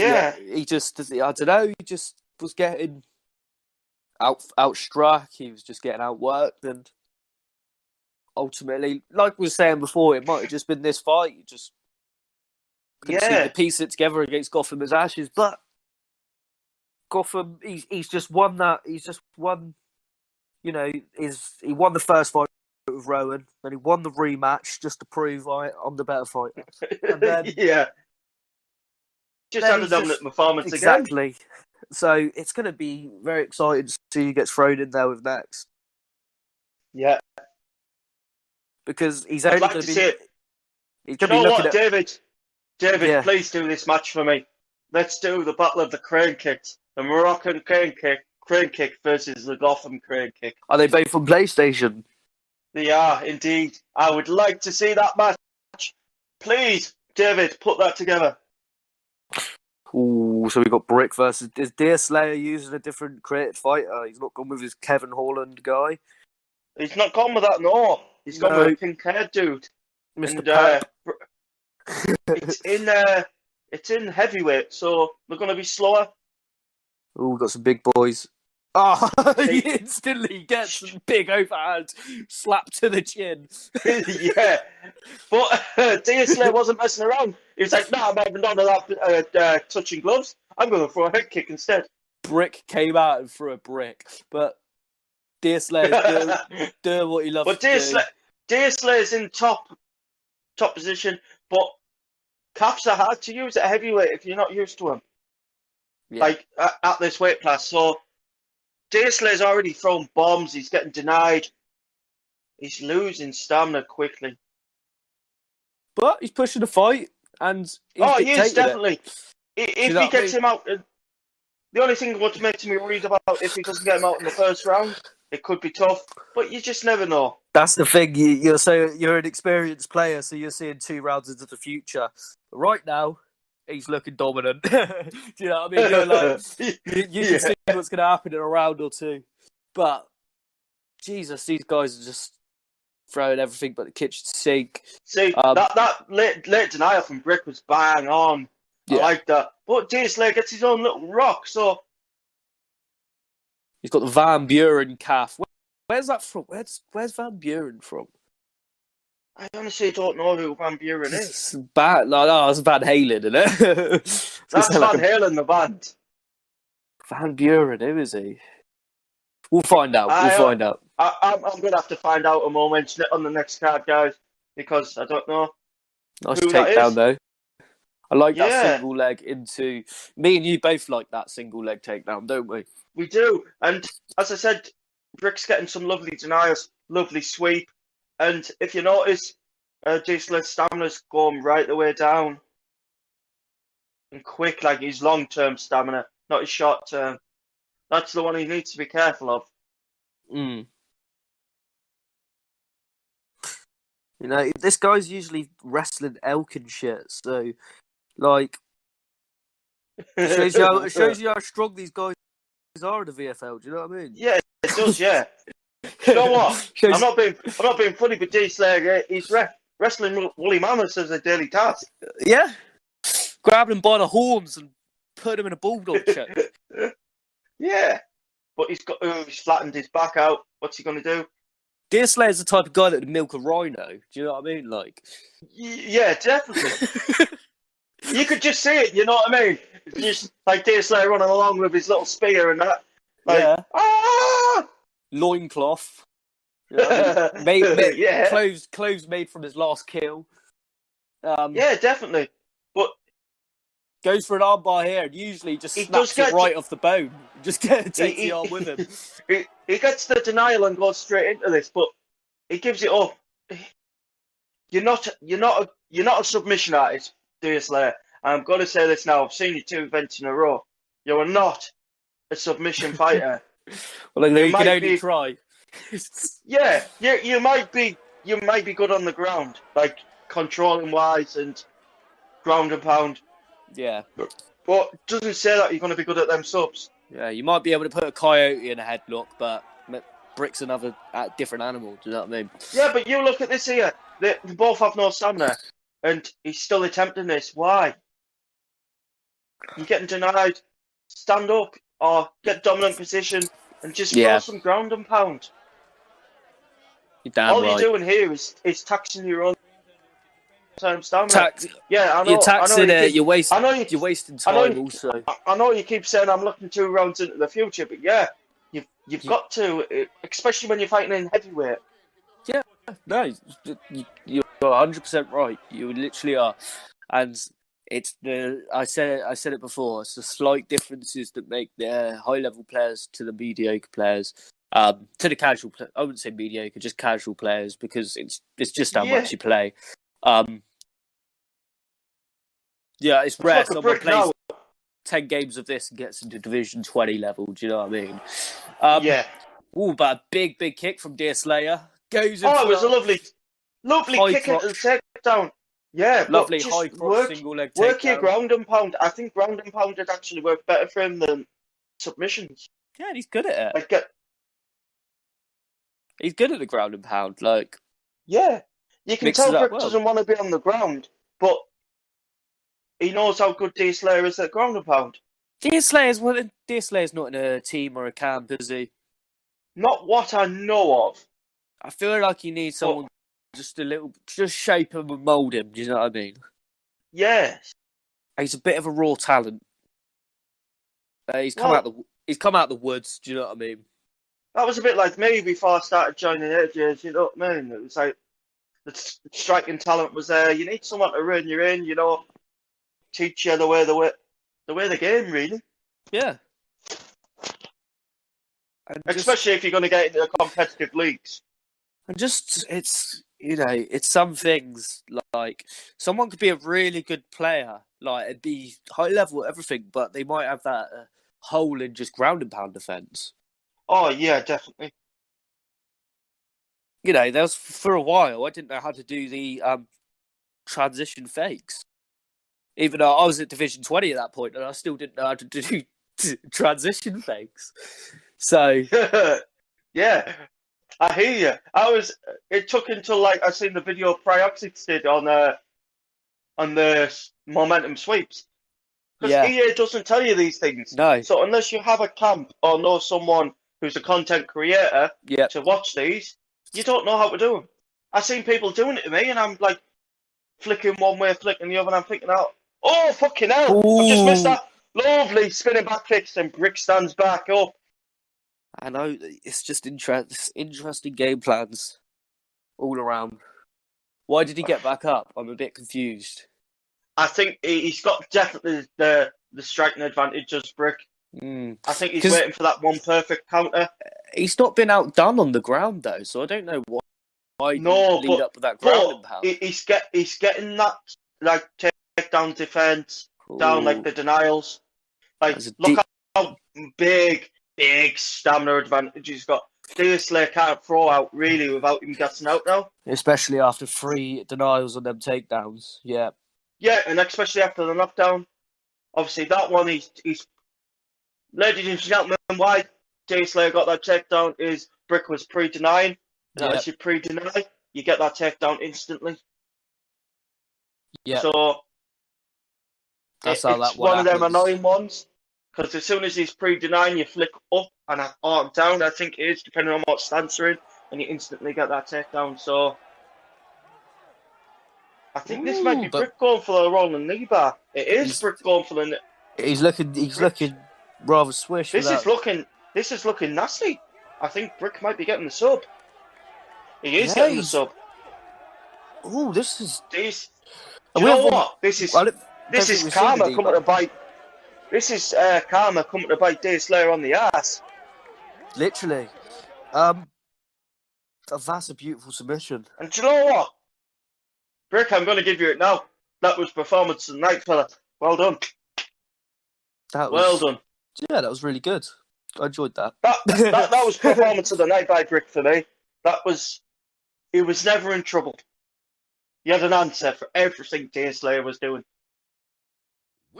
S1: I don't know. He just was getting outstruck. He was just getting outworked, and ultimately, like we were saying before, it might have just been this fight. You just couldn't seem to piece it together against GOTHAMISASHES, but Gotham, he's just won that. He's just won. You know, he won the first fight with Rowan. Then he won the rematch just to prove I'm the better fighter. And then,
S2: yeah. Just had a dominant performance again.
S1: Exactly. So it's going to be very exciting to see who gets thrown in there with next.
S2: Yeah.
S1: Because he's only going to be...
S2: He's going to be looking at... David, yeah. Please do this match for me. Let's do the Battle of the Crane Kicks. The Moroccan crane kick versus the Gotham crane kick.
S1: Are they both on PlayStation?
S2: They are, indeed. I would like to see that match. Please, David, put that together.
S1: Ooh, so we got Brick versus... Is Deerslayer using a different creative fighter? He's not gone with his Kevin Holland guy?
S2: He's not gone with that, no. He's gone with a pink-haired dude.
S1: Mr.
S2: It's in heavyweight, so they're going to be slower.
S1: Oh, we've got some big boys. Oh, he instantly gets a big overhand slap to the chin.
S2: Yeah, but Deerslayer wasn't messing around. He was like, "No, I'm having none of that touching gloves. I'm going to throw a head kick instead."
S1: Brick came out and threw a brick, but Deerslayer's doing what he loves to do.
S2: Deerslayer's in top position, but calves are hard to use at heavyweight if you're not used to them. Yeah. Like at this weight class, so Deerslayer's already thrown bombs. He's getting denied. He's losing stamina quickly.
S1: But he's pushing the fight, and he
S2: is definitely. If he gets him out, the only thing what makes me worried about if he doesn't get him out in the first round, it could be tough. But you just never know.
S1: That's the thing. You're an experienced player, so you're seeing 2 rounds into the future. But right now, he's looking dominant. Do you know what I mean? You're like, you can see what's going to happen in a round or two. But, Jesus, these guys are just throwing everything but the kitchen sink.
S2: See, that late denial from Brick was bang on. Yeah. I like that. But Deerslayer gets his own little rock, so...
S1: He's got the Van Buren calf. Where's that from? Where's Van Buren from?
S2: I honestly don't know who Van Buren is.
S1: No, that's Van Halen, isn't it?
S2: That's Van Halen, the band.
S1: Van Buren, who is he? We'll find out. I'm
S2: going to have to find out a moment on the next card, guys, because I don't know.
S1: Nice takedown, though. I like that single leg into... Me and you both like that single leg takedown, don't we?
S2: We do. And as I said, Brick's getting some lovely denials, lovely sweep. And if you notice, Deerslayer's stamina's going right the way down. And quick, like his long-term stamina, not his short-term. That's the one he needs to be careful of.
S1: Mm. You know, this guy's usually wrestling elk and shit, so, like, it shows you how strong these guys are in the VFL, do you know what I mean?
S2: Yeah, it does, yeah. You know what? I'm not being funny, but Deerslayer, he's wrestling woolly mammoths as a daily task.
S1: Yeah. Grabbing him by the horns and putting him in a bulldog choke.
S2: Yeah. But he's flattened his back out. What's he going to do?
S1: Deerslayer's the type of guy that would milk a rhino. Do you know what I mean? Like,
S2: yeah, definitely. You could just see it, you know what I mean? Just like Deerslayer running along with his little spear and that. Like, yeah. Ah!
S1: Loincloth. You know what I mean?
S2: Yeah.
S1: Clothes made from his last kill.
S2: Yeah, definitely. But
S1: goes for an armbar here and usually just snaps it right off the bone. Just takes the arm with him.
S2: He gets the denial and goes straight into this, but he gives it up. You're not a submission artist, Deerslayer. I'm going to say this now. I've seen you 2 events in a row. You are not a submission fighter.
S1: Well, you can only try.
S2: Yeah, you might be good on the ground, like controlling wise and ground and pound.
S1: Yeah.
S2: But it doesn't say that you're going to be good at them subs.
S1: Yeah, you might be able to put a coyote in a headlock, but Brick's another different animal. Do you know what I mean?
S2: Yeah, but you look at this here. They both have no stamina, and he's still attempting this. Why? You're getting denied. Stand up or get dominant position and just throw some ground and pound.
S1: You're damn
S2: All
S1: right.
S2: you're doing here is taxing your own stamina. Yeah, I know.
S1: You're taxing it. You're wasting time also.
S2: I know you keep saying I'm looking 2 rounds into the future, but yeah, you've got to, especially when you're fighting in heavyweight.
S1: Yeah, no, you're 100% right. You literally are, and it's I said it before. It's the slight differences that make the high level players to the mediocre players. To the casual, I wouldn't say mediocre, just casual players, because it's just how much you play. Yeah, it's rare someone plays 10 games of this and gets into Division 20 level. Do you know what I mean?
S2: Yeah.
S1: Oh, but a big kick from Deerslayer. Goes
S2: it was a lovely kick into the takedown. Yeah,
S1: lovely
S2: but
S1: high cross single leg takedown.
S2: Work your ground and pound. I think ground and pound would actually work better for him than submissions.
S1: Yeah, and he's good at it.
S2: Like,
S1: he's good at the ground and pound. Like,
S2: yeah, you can tell Brick doesn't want to be on the ground, but he knows how good Deerslayer is at ground and pound.
S1: Deerslayer's not in a team or a camp, is he?
S2: Not what I know of.
S1: I feel like you need someone just shape him and mould him. Do you know what I mean?
S2: Yes.
S1: He's a bit of a raw talent. He's come out the woods. Do you know what I mean?
S2: That was a bit like me before I started joining ages. You know what I mean? It was like the striking talent was there. You need someone to rein you in. You know, teach you the way the game really.
S1: Yeah.
S2: Especially if you're going to get into the competitive leagues.
S1: And just, it's some things, like, someone could be a really good player, like, it'd be high level, everything, but they might have that hole in just ground and pound defense.
S2: Oh, yeah, definitely.
S1: There was, for a while, I didn't know how to do the transition fakes. Even though I was at Division 20 at that point, and I still didn't know how to do transition fakes. So...
S2: yeah. I hear you. It took until I seen the video KRYPTIC did on the momentum sweeps. Because EA doesn't tell you these things.
S1: No.
S2: So unless you have a camp or know someone who's a content creator to watch these, you don't know how to do them. I've seen people doing it to me, and I'm like flicking one way, flicking the other, and I'm thinking out, oh fucking hell! I've just missed that lovely spinning back kicks, and Brick stands back up.
S1: I know, it's just interesting game plans all around. Why did he get back up? I'm a bit confused.
S2: I think he's got definitely the striking advantage as Brick. I think he's waiting for that one perfect counter.
S1: He's not been outdone on the ground though, so I don't know why he lead up with that ground and pound.
S2: He's getting that like takedown defense down, like the denials. Like look how big stamina advantage he's got. Deerslayer can't throw out really without him getting out now.
S1: Especially after 3 denials on them takedowns. Yeah.
S2: Yeah, and especially after the knockdown. Obviously that one he's ladies and gentlemen, why Deerslayer got that takedown is Brick was pre-denying. And as you pre-deny, you get that takedown instantly.
S1: Yeah.
S2: So
S1: that's how that
S2: one of them
S1: happens.
S2: annoying ones. Because as soon as he's pre-denying, you flick up and arm down, I think it is, depending on what stance you're in, and you instantly get that takedown. So I think this might be Brick going for the rolling knee bar. It is Brick going for the.
S1: He's looking rather swish.
S2: This is looking nasty. I think Brick might be getting the sub. He is getting the sub.
S1: Oh, this is.
S2: You know what? This is karma coming to bite. This is karma coming to bite Deerslayer on the ass.
S1: Literally. That's a beautiful submission.
S2: And do you know what? Brick, I'm going to give you it now. That was performance of the night, fella. Well done. Well done.
S1: Yeah, that was really good. I enjoyed that.
S2: That was performance of the night by Brick for me. He was never in trouble. He had an answer for everything Deerslayer was doing.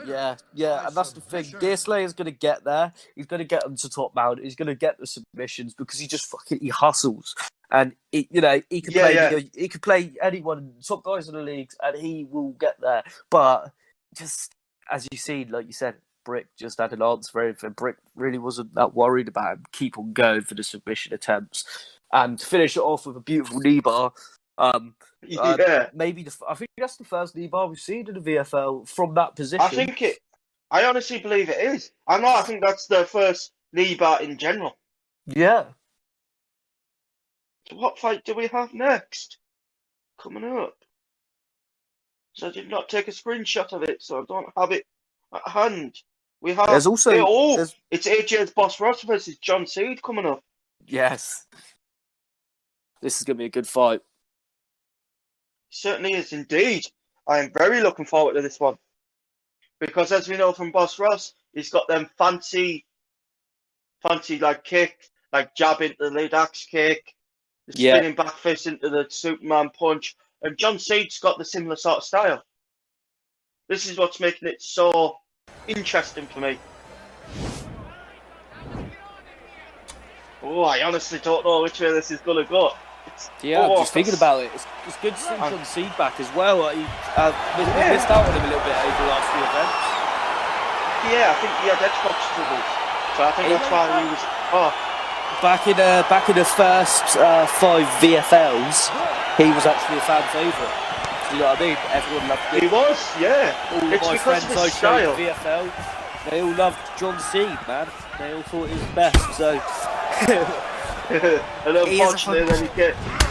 S1: Yeah, and that's the thing. Deerslayer's going to get there. He's going to get them to top mount. He's going to get the submissions because he just he hustles. And, he could play anyone, top guys in the leagues, and he will get there. But just, as you see, like you said, Brick just had an answer for everything. Brick really wasn't that worried about him. Keep on going for the submission attempts. And to finish it off with a beautiful knee bar. Maybe I think that's the first knee bar we've seen in the VFL from that position.
S2: I honestly believe it is. I think that's the first knee bar in general.
S1: Yeah.
S2: what fight do we have next? Coming up. So I did not take a screenshot of it, so I don't have it at hand. We have.
S1: There's also.
S2: It's AJ's BOSSROSS versus John Cena coming up.
S1: Yes. This is going to be a good fight.
S2: Certainly is indeed. I am very looking forward to this one. Because as we know from BOSSROSS, he's got them fancy like kick, like jab into the lead axe kick, the spinning back fist into the Superman punch. And John Cena's got the similar sort of style. This is what's making it so interesting for me. Oh, I honestly don't know which way this is going to go.
S1: I'm just thinking about it. It's good to see John Cena back as well. He missed out on him a little bit over the last few events.
S2: Yeah, I think he had Xbox troubles. So I think that's why he was...
S1: Back in the first 5 VFLs, he was actually a fan favourite. You know what I mean? Everyone loved him.
S2: He was, yeah.
S1: All
S2: it's
S1: my
S2: because
S1: friends
S2: of his style.
S1: VFL, they all loved John Cena, man. They all thought he was the best, so...
S2: and unfortunately,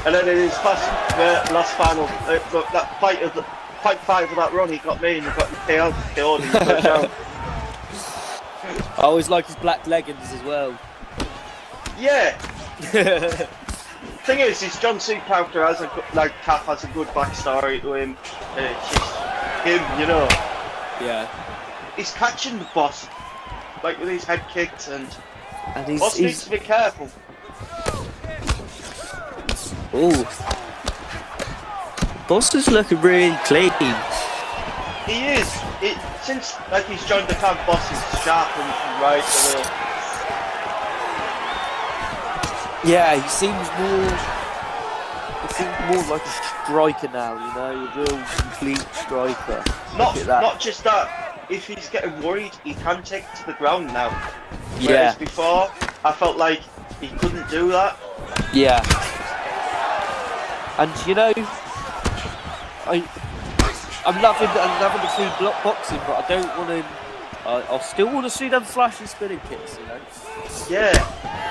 S2: then in his last final, that fight 5 of that run, he got me and he got KO'd in the first round.
S1: I always like his black leggings as well.
S2: Yeah. Thing is John Cena character has Cap has a good backstory to him. It's just him, you know.
S1: Yeah.
S2: He's catching the boss, like with his head kicks, and boss
S1: he's
S2: needs to be careful.
S1: Ooh. Boss is looking really clean.
S2: He is. Since he's joined the camp, Boss is sharp and right a little.
S1: Yeah, he seems more like a striker now, you know, a real complete striker.
S2: Not just that, if he's getting worried, he can take it to the ground now. Whereas
S1: Yeah.
S2: before, I felt like he couldn't do that.
S1: Yeah. And you know, I'm loving the free block boxing, but I don't want him. I still want to see them flashy spinning kicks, you know.
S2: Yeah,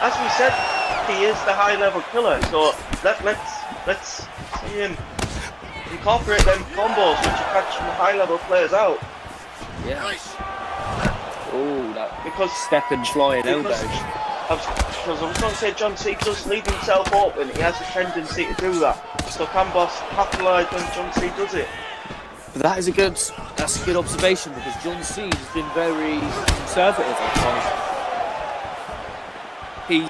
S2: as we said, he is the high-level killer. So let's see him incorporate them combos which are catching the high-level players out.
S1: Yeah. Oh, that
S2: because
S1: step and flying elbow.
S2: Because I was going to say, John Cena does leave himself open. He has a tendency to do that. So can Boss capitalise when John Cena does it?
S1: But that's a good observation, because John Cena has been very conservative at times.
S2: He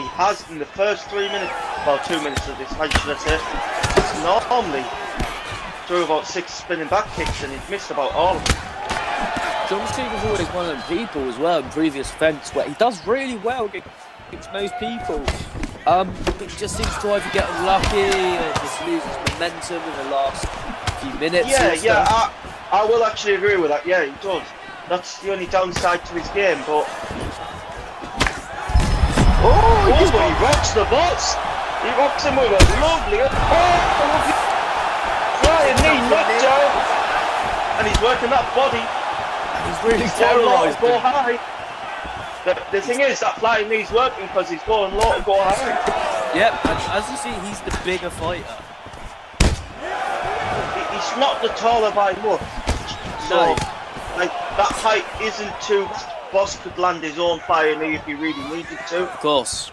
S2: has in the first 3 minutes, well 2 minutes of this fight, should I say, he's normally threw about 6 spinning back kicks and he's missed about all of them.
S1: John Cena was always one of them people as well in previous events where he does really well against most people. But he just seems to either get unlucky and just loses momentum in the last few minutes.
S2: I will actually agree with that. Yeah, he does. That's the only downside to his game, but... he rocks the boss! He rocks him with a lovely... Flying knee knockdown! And he's working that body.
S1: He's really terrorised.
S2: Go high. The thing is, that flying knee's working because he's going low to go high.
S1: Yep, and as you see, he's the bigger fighter.
S2: He's not the taller by much. So, that height isn't too... Boss could land his own fire knee if he really needed to.
S1: Of course.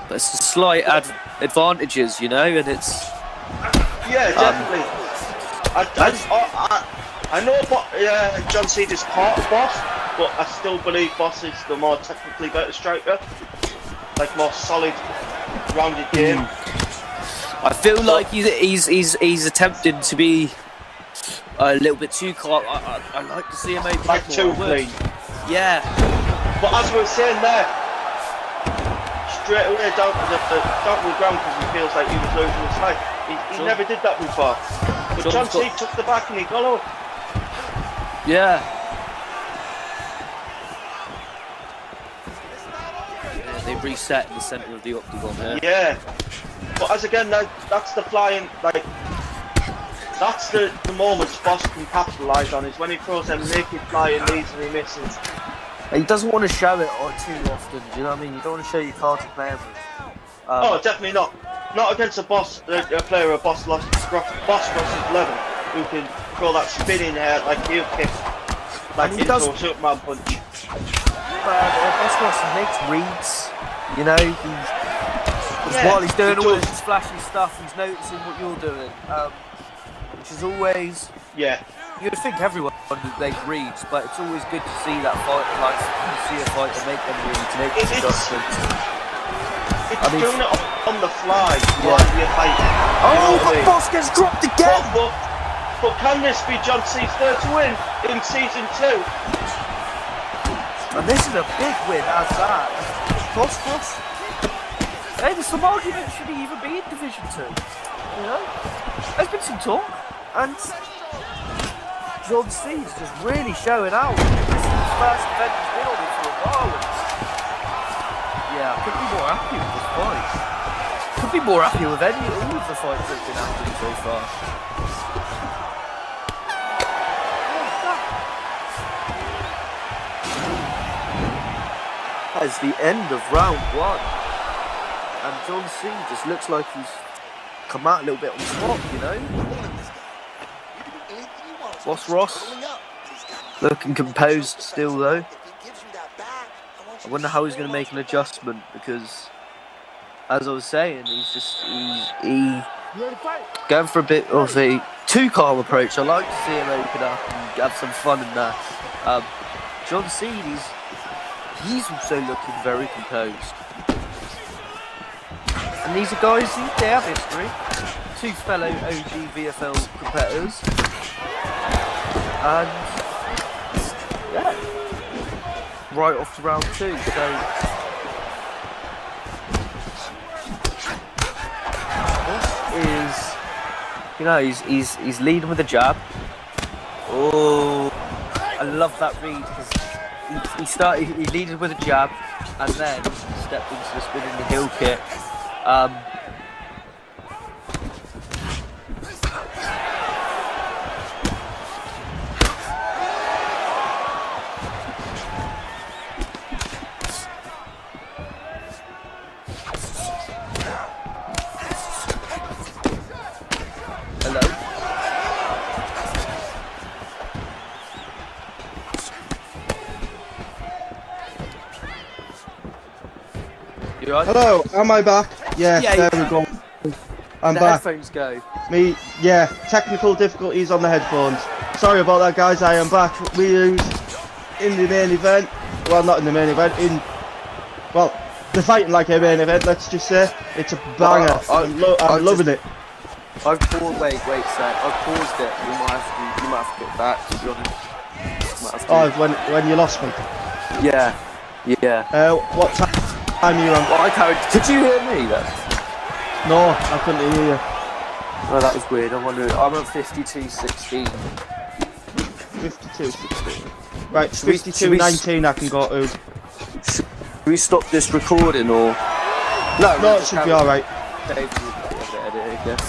S1: But it's the slight advantages, you know, and it's...
S2: Yeah, definitely. I know John Cena's part of Boss, but I still believe Boss is the more technically better striker. Like, more solid, rounded game.
S1: I feel like he's attempting to be a little bit too calm. I like to see him open
S2: like too clean.
S1: Yeah.
S2: But as we were saying there, straight away down to the ground because he feels like he was losing his fight. He never did that before. But John Cena took the back and he got up.
S1: Yeah. They reset in the centre of the octagon there.
S2: Yeah. But as again, that's the flying, like, that's the moment Boss can capitalise on, is when he throws them naked flying knees and he misses.
S1: He doesn't want to show it too often. Do you know what I mean? You don't want to show your cards you're playing with.
S2: Oh, definitely not. Not against a player of BOSSROSS' level who can throw that spinning like heel kick, like into a Superman punch.
S1: But BOSSROSS makes reads. You know, while he's doing all this flashy stuff, he's noticing what you're doing, which is always.
S2: Yeah.
S1: You'd think everyone makes reads, but it's always good to see that fight, like you see a fighter make them reads, make adjustments.
S2: It's doing it on the fly while you're fighting.
S1: Oh, but Boss gets dropped again!
S2: But can this be John C's third win in Season 2?
S1: And this is a big win as that. BOSSROSS. Hey, there's some argument should he even be in Division 2. You know? There's been some talk, and John C's just really showing out. This is his first event he's been on it for a while. Yeah, I couldn't be more happy with this fight. Could be more happy with all of the fights that have been happening so far. That is the end of round 1. And John C just looks like he's come out a little bit on top, you know? BOSSROSS looking composed still though. I wonder how he's going to make an adjustment because, as I was saying, he's going for a bit of a too calm approach. I like to see him open up and have some fun in there. John C, he's also looking very composed. And these are guys, they have history. 2 fellow OG VFL competitors. And yeah, right off to round 2. So this is, you know, he's leading with a jab. Oh, I love that read because he leaded with a jab and then stepped into the spin in the heel kick. Hello. You right?
S3: Hello, am I back? Yeah, there we go. I'm back.
S1: Headphones go.
S3: Technical difficulties on the headphones. Sorry about that, guys. I am back. We lose in the main event. Well, not in the main event. They're fighting like a main event. Let's just say it's a banger. I'm loving it.
S1: I've paused. Wait, sir. I've paused it. You might have to get back. To be honest.
S3: Oh, when you lost me.
S1: Yeah.
S3: What time are you on?
S1: Well, I carried. Could you hear me then?
S3: No, I couldn't hear you.
S1: Oh, that was weird. I'm wondering. I'm at 52.16.
S3: 52.16. Right, 52.19. I can go to.
S1: Should we stop this recording or?
S3: No, it should be all right.
S1: Dave will be able to edit it, I guess.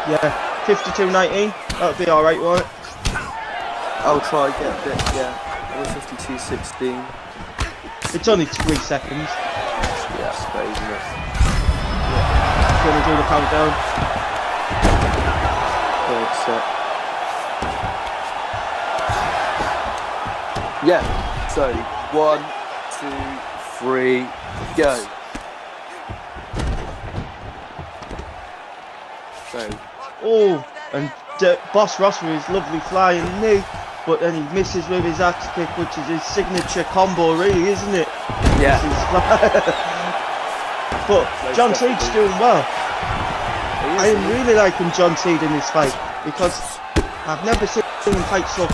S3: Yeah, 52.19. That'll be all right, won't it?
S1: I'll try and get a bit. Yeah, I'm 52.16.
S3: It's only 3 seconds.
S1: Yeah, I suppose, isn't it?
S3: Yeah. Gonna do the countdown.
S1: Third set. Yeah. So 1, 2, 3, go. So.
S3: Oh, and BOSSROSS with his lovely flying knee, but then he misses with his axe kick, which is his signature combo, really, isn't it?
S1: Yeah.
S3: But John Seed's doing well. I am really liking John Seed in this fight because I've never seen him fight so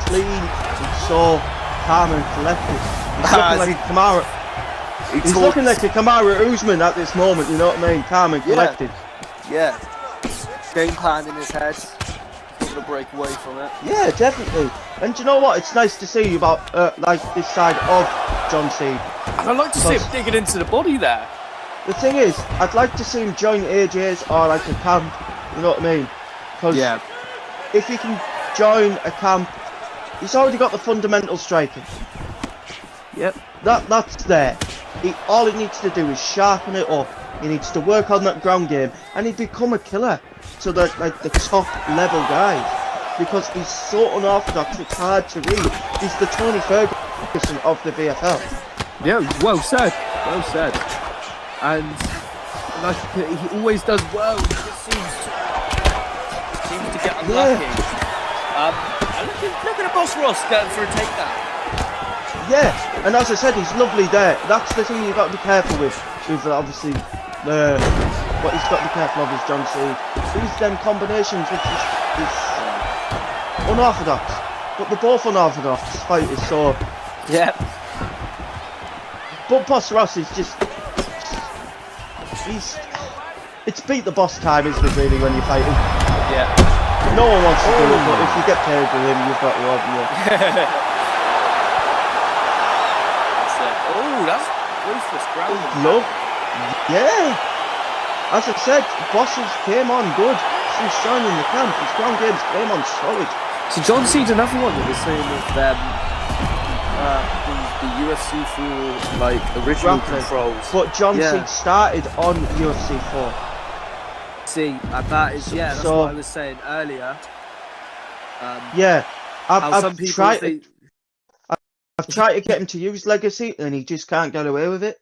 S3: clean and so calm and collected. He's looking like a Kamara. He's looking like a Kamara Usman at this moment. You know what I mean? Calm and collected.
S1: Yeah. Game plan in his head. He's not gonna break away from it.
S3: Yeah, definitely. And do you know what? It's nice to see about like this side of John Seed.
S1: And I'd like to see him digging into the body there.
S3: The thing is, I'd like to see him join AJ's or like a camp. You know what I mean? Because if he can join a camp, he's already got the fundamental striking.
S1: Yep.
S3: That's there. All he needs to do is sharpen it up. He needs to work on that ground game, and he'd become a killer to the top level guys. Because he's so unorthodox, it's hard to read. He's the Tony Ferguson of the VFL.
S1: Yeah, well said. Well said. And like he always does well. He just seems to get unlucky. And look at the BOSSROSS going for a takedown.
S3: Yeah, and as I said, he's lovely there. That's the thing you've got to be careful with obviously what he's got to be careful of is John C. These them combinations which is unorthodox. But they're both unorthodox fighters, so
S1: yeah.
S3: But BOSSROSS is just it's beat the boss time, isn't it, really, when you're fighting?
S1: Yeah.
S3: No one wants to do it, but if you get paid with him, you've got to have him.
S1: Oh, that's ruthless ground.
S3: Love. Yeah. As I said, Bosses came on good. He's shining the camp. His ground games came on solid.
S1: So John C's another one that was saying with them, the UFC 4 like original controls.
S3: But John C started on UFC 4.
S1: See, and that is that's what I was saying earlier.
S3: Yeah, I've tried to get him to use Legacy, and he just can't get away with it.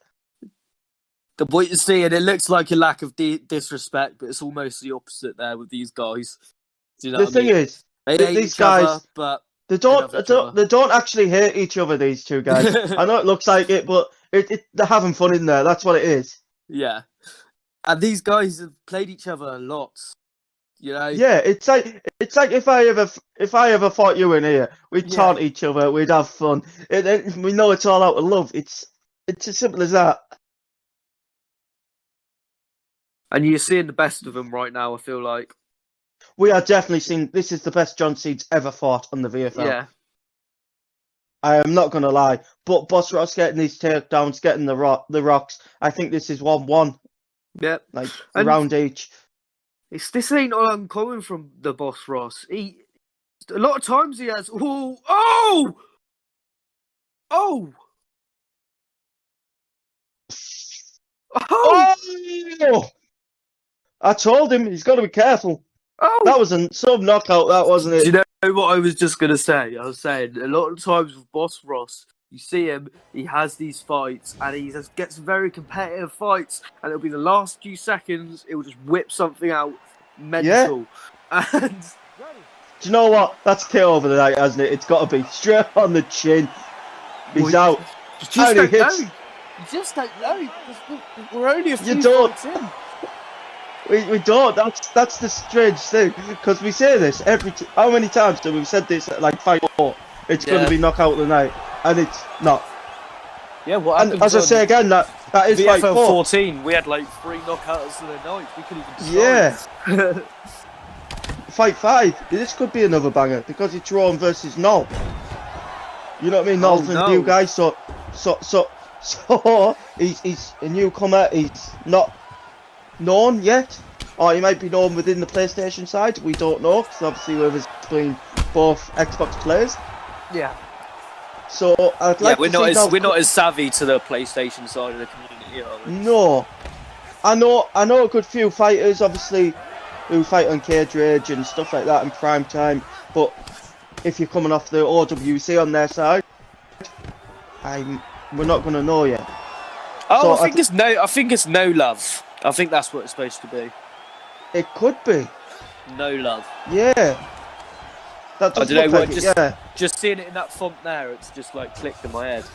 S1: The point you see, and it looks like a lack of disrespect, but it's almost the opposite there with these guys. Do you know
S3: the thing is,
S1: they hate
S3: these
S1: each
S3: guys,
S1: other, but
S3: they don't actually hate each other. These two guys. I know it looks like it, but they're having fun in there. That's what it is.
S1: Yeah, and these guys have played each other a lot. You know.
S3: Yeah, it's like if I ever fought you in here, we'd taunt each other, we'd have fun. We know it's all out of love. It's as simple as that.
S1: And you're seeing the best of them right now, I feel like.
S3: We are definitely seeing this is the best John C's ever fought on the VFL.
S1: Yeah.
S3: I am not going to lie. But BOSSROSS getting these takedowns, getting the rocks, I think this is 1-1.
S1: Yep.
S3: Like, around each.
S1: This ain't uncommon from the BOSSROSS. A lot of times he has... Oh!
S3: I told him he's got to be careful.
S1: Oh!
S3: That was some knockout, that wasn't it?
S1: Do you know what I was just going to say? I was saying, a lot of times with BOSSROSS, you see him, he has these fights, and he gets very competitive fights, and it'll be the last few seconds, it will just whip something out mental. Yeah. And...
S3: Do you know what? That's KO over the night, hasn't it? It's got to be straight on the chin. He's out.
S1: You just don't know. You just don't know. We're only a few fights in.
S3: We don't. That's the strange thing, because we say this how many times have we said this at like fight 4? It's going to be knockout of the night, and it's not.
S1: Yeah, what happened?
S3: And as I say again, that is
S1: VFL
S3: fight 4.
S1: 14. We had like 3 knockouts of the night. We couldn't even decide.
S3: Fight 5. This could be another banger because it's Rowan versus Noel. You know what I mean? Noel's a new guy, so he's a newcomer. He's not known yet, or he might be known within the PlayStation side. We don't know, because obviously we've been both Xbox players.
S1: Yeah.
S3: So I'd like
S1: we're not as savvy to the PlayStation side of the community, are we?
S3: No, I know a good few fighters, obviously, who fight on Cage Rage and stuff like that in prime time. But if you're coming off the OWC on their side, we're not going to know yet.
S1: Oh, so I think it's no love. I think that's what it's supposed to be.
S3: It could be.
S1: No love.
S3: Yeah. That does look like it,
S1: just seeing it in that font there, it's just like clicked in my head.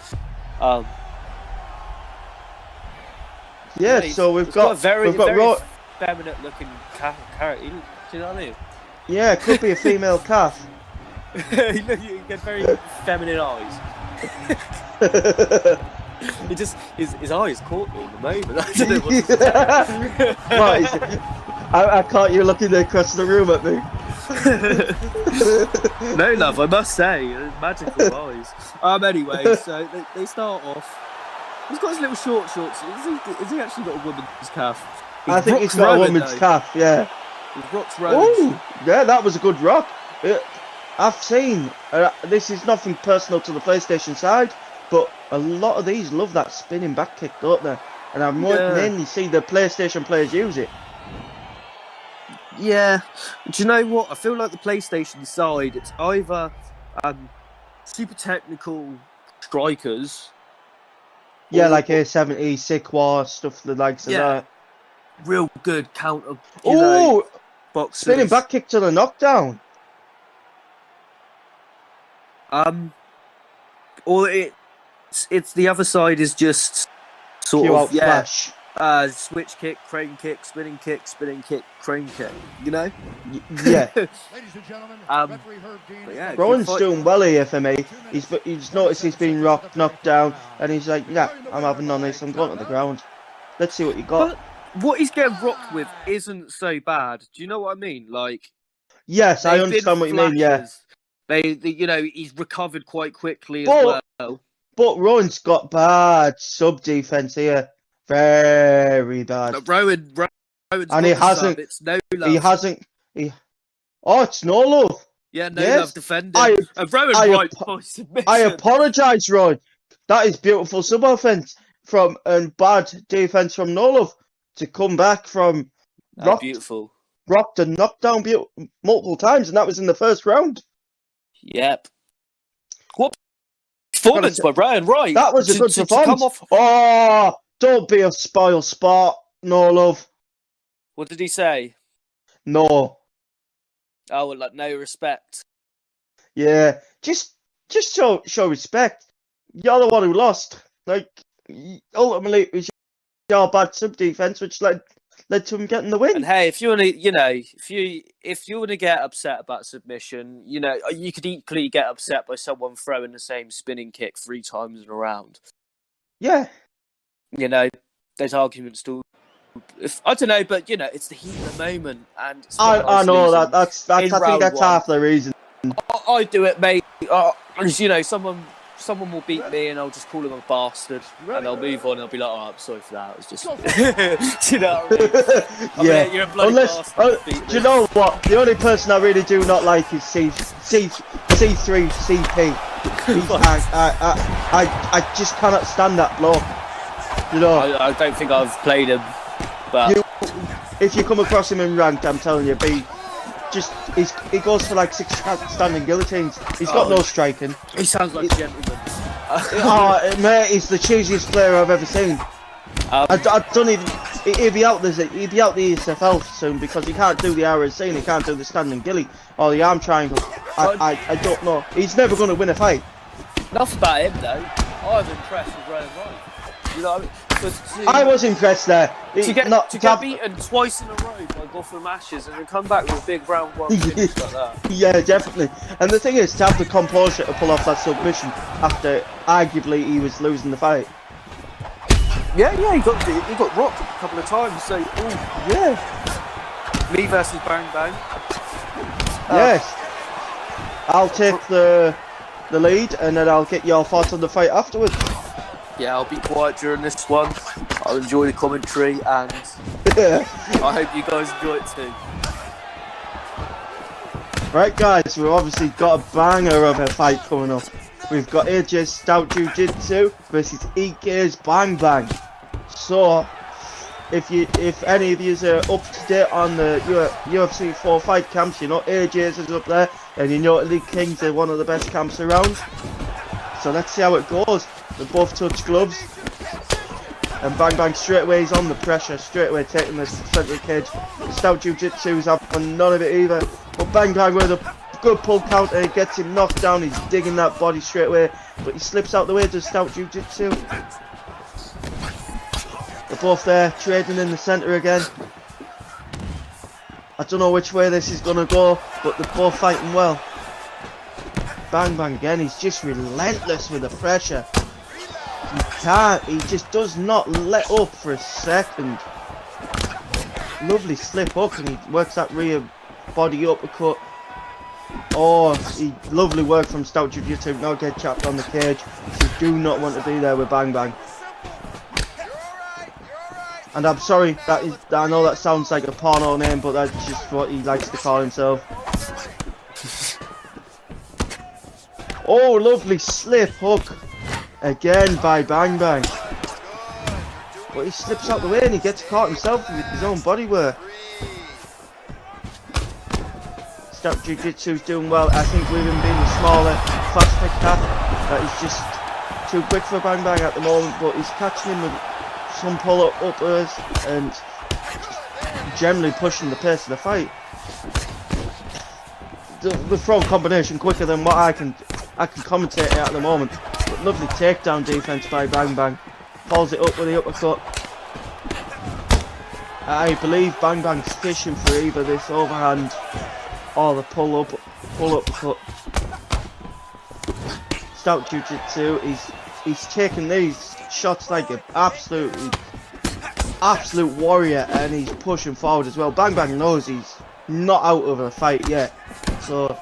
S3: Yeah, so we've got
S1: a very feminine looking character. Do you know what I mean?
S3: Yeah, it could be a female calf.
S1: You get very feminine eyes. It just his eyes caught me in the moment. I don't know what to say.
S3: What is it? I caught you looking across the room at me.
S1: No love, I must say, magical eyes. Anyway, so they start off. He's got his little shorts. Has he actually got a woman's calf?
S3: I think he's got a woman's calf. Yeah.
S1: He's rocks Rowan.
S3: Oh, yeah, that was a good rock. I've seen. This is nothing personal to the PlayStation side, but a lot of these love that spinning back kick, don't they? And I've mainly seen the PlayStation players use it.
S1: Yeah. Do you know what? I feel like the PlayStation side, it's either super technical strikers.
S3: Yeah, like A70, Sikwa, stuff the likes of that.
S1: Real good counter.
S3: Oh,
S1: boxers.
S3: spinning back kick to the knockdown.
S1: Or it's the other side is just sort
S3: Cue
S1: of
S3: out flash.
S1: Switch kick, crane kick, spinning kick, crane kick. You know?
S3: Yeah.
S4: Ladies and gentlemen, referee Herb Dean.
S1: Yeah,
S3: Rowan's doing well here for me. He's noticed he's been knocked down, and he's like, yeah, I'm having none of this. I'm going to the ground. Let's see what you got.
S1: But what he's getting rocked with isn't so bad. Do you know what I mean? Like,
S3: yes, I understand what you mean. Yeah.
S1: He's recovered quite quickly as well.
S3: But Rowan's got bad sub defense here, very bad.
S1: But Rowan's
S3: and he hasn't.
S1: It's no love.
S3: He hasn't. Oh, it's no love.
S1: Yeah, no love defending. Rowan right by submission.
S3: I apologise, Rowan. That is beautiful sub offense from and bad defense from no love to come back from
S1: beautiful.
S3: Rocked and knocked down multiple times, and that was in the first round.
S1: Yep. What performance by Rowan, right?
S3: That was a good performance.
S1: Come off...
S3: Oh, don't be a spoil sport, no love.
S1: What did he say?
S3: No.
S1: Oh, like no respect.
S3: Yeah, just show respect. You're the one who lost. Like, ultimately, it was your bad sub defense which led to him getting the win.
S1: And hey, if you want to, if you want to get upset about submission, you could equally get upset by someone throwing the same spinning kick 3 times in a round.
S3: Yeah.
S1: There's arguments still. I don't know, but it's the heat of the moment, and
S3: I know that's I think that's half the reason.
S1: I do it, mate. Someone will beat me, and I'll just call him a bastard, and I'll move on. And I'll be like, "Oh, I'm sorry for that. It was just." Do you know what I mean?
S3: Yeah.
S1: You're a bloody bastard.
S3: Do you know what? The only person I really do not like is C3 CP. I just cannot stand that bloke.
S1: I don't think I've played him, but
S3: if you come across him in ranked, I'm telling you, he goes for like 6 standing guillotines. He's got no striking.
S1: He sounds like a gentleman.
S3: Mate, he's the cheesiest player I've ever seen. I don't even. He'll be out the ESFL soon because he can't do the RSC and he can't do the standing gilly or the arm triangle. I don't know. He's never going to win a fight.
S1: Enough about him though. I was impressed with Rowan Wright. You know what I mean?
S3: I was impressed there.
S1: To get beaten twice in a row by GOTHAMISASHES and then come back with a big round 1 finish like that.
S3: Yeah, definitely. And the thing is, to have the composure to pull off that submission after arguably he was losing the fight.
S1: Yeah, he got rocked a couple of times. So,
S3: yeah.
S1: Me versus Bang Bang.
S3: Yes. I'll take the lead, and then I'll get your thoughts on the fight afterwards.
S1: Yeah, I'll be quiet during this one. I'll enjoy the commentary, and I hope you guys enjoy it too.
S3: Right, guys, we've obviously got a banger of a fight coming up. We've got AJ's Stout Jiu-Jitsu versus EK's Bang Bang. So, if any of you are up to date on the UFC 4 fight camps, AJ's is up there, and Elite Kings are one of the best camps around. So let's see how it goes. They both touch gloves, and Bang Bang straight away is on the pressure, straight away taking the centre of the cage. Stout Jiu-Jitsu is having none of it either, but Bang Bang with a good pull counter, he gets him knocked down, he's digging that body straight away, but he slips out the way to Stout Jiu-Jitsu. They're both there, trading in the centre again. I don't know which way this is going to go, but they're both fighting well. Bang Bang again, he's just relentless with the pressure. He just does not let up for a second. Lovely slip hook, and he works that rear body uppercut. Oh, lovely work from Stout Jiu-Jitsu. Now get chapped on the cage. You do not want to be there with Bang Bang. And I'm sorry, I know that sounds like a porno name, but that's just what he likes to call himself. Oh, lovely slip hook. again by Bang Bang. But he slips out the way and he gets caught himself with his own bodywork. Stout Jiu-Jitsu's doing well. I think with him being a smaller, faster cat, that he's just too quick for Bang Bang at the moment, but he's catching him with some pull-uppers and generally pushing the pace of the fight. The throw combination quicker than what I can commentate at the moment. But lovely takedown defense by Bang Bang. Follows it up with the uppercut. I believe Bang Bang's fishing for either this overhand or the pull uppercut. Stout Jiu-Jitsu, he's taking these shots like an absolute warrior, and he's pushing forward as well. Bang Bang knows he's not out of the fight yet, so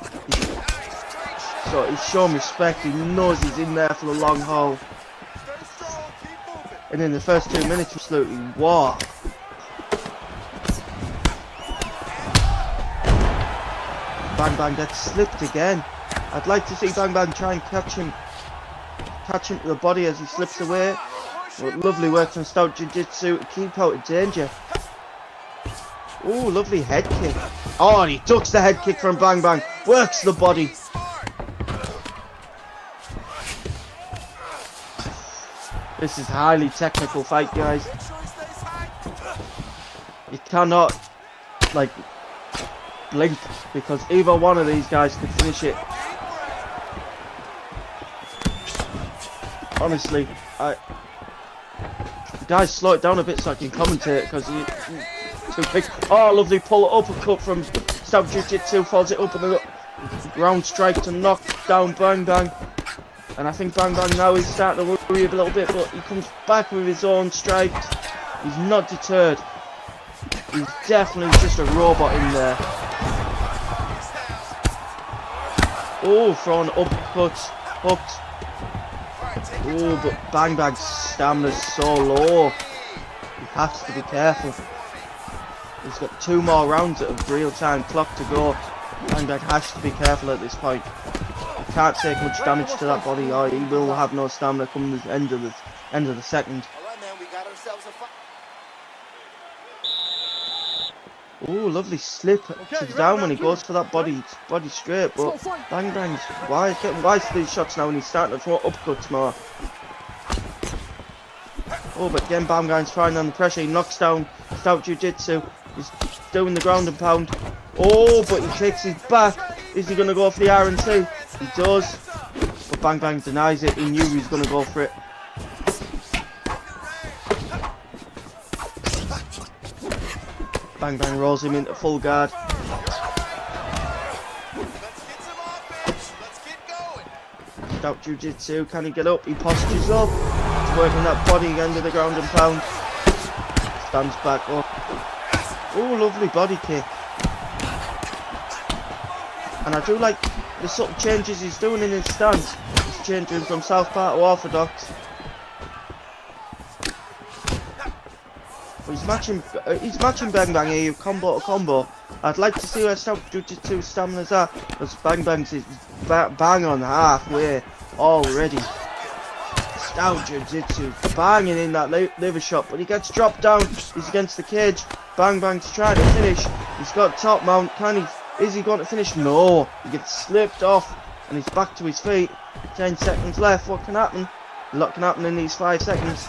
S3: he's showing respect. He knows he's in there for the long haul. And in the first 2 minutes, absolutely war. Bang Bang gets slipped again. I'd like to see Bang Bang try and catch him to the body as he slips away. But lovely work from Stout Jiu-Jitsu to keep out of danger. Ooh, lovely head kick. Oh, and he ducks the head kick from Bang Bang. Works the body. This is a highly technical fight, guys. You cannot, like, blink, because either one of these guys could finish it. Honestly, guys, slow it down a bit so I can commentate, because you too quick. Oh, lovely pull uppercut from Stout Jiu-Jitsu, follows it up with a round strike to knock down Bang Bang. And I think Bang Bang now is starting to worry a little bit, but he comes back with his own strike. He's not deterred. He's definitely just a robot in there. Oh, throwing uppercuts, hooked. Oh, but Bang Bang's stamina's so low. He has to be careful. He's got 2 more rounds of real-time clock to go. Bang Bang has to be careful at this point. He can't take much damage to that body, or he will have no stamina come the end of the second. Oh, lovely slip to the down when he goes for that body straight, but Bang Bang's getting wise to these shots now, and he's starting to throw uppercuts more. Oh, but again Bang Bang's trying on the pressure. He knocks down Stout Jiu-Jitsu. He's doing the ground and pound. Oh, but he takes his back. Is he going to go for the RNC? He does. But Bang Bang denies it. He knew he was going to go for it. Bang Bang rolls him into full guard. Stout Jiu-Jitsu, can he get up? He postures up. He's working that body under the ground and pound. Stands back up. Oh, lovely body kick. And I do like the subtle changes he's doing in his stance. He's changing from southpaw to orthodox. But he's matching Bang Bang here, combo to combo. I'd like to see where Stout Jiu-Jitsu's stamina's at, because Bang Bang's is bang on halfway already. Stout Jiu-Jitsu banging in that liver shot, but he gets dropped down. He's against the cage. Bang Bang's trying to finish. He's got top mount. Is he going to finish? No. He gets slipped off, and he's back to his feet. 10 seconds left. What can happen? A lot can happen in these 5 seconds.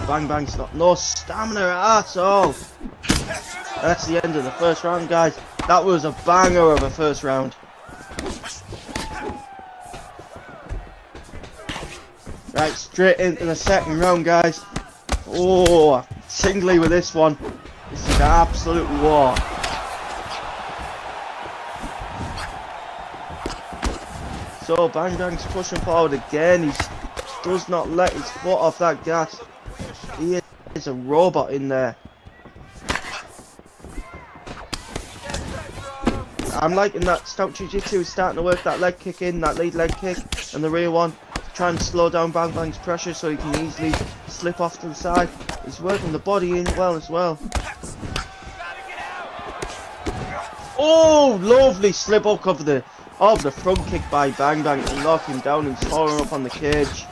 S3: Bang Bang's got no stamina at all. That's the end of the first round, guys. That was a banger of a first round. Right, straight into the second round, guys. Oh, tingly with this one. This is an absolute war. So Bang Bang's pushing forward again. He does not let his foot off that gas. He is a robot in there. I'm liking that Stout Jiu-Jitsu is starting to work that leg kick in, that lead leg kick, and the rear one. Trying to slow down Bang Bang's pressure so he can easily slip off to the side. He's working the body in well as well. Oh, lovely slip up of the Oh, the front kick by Bang Bang to knock him down and soaring up on the cage.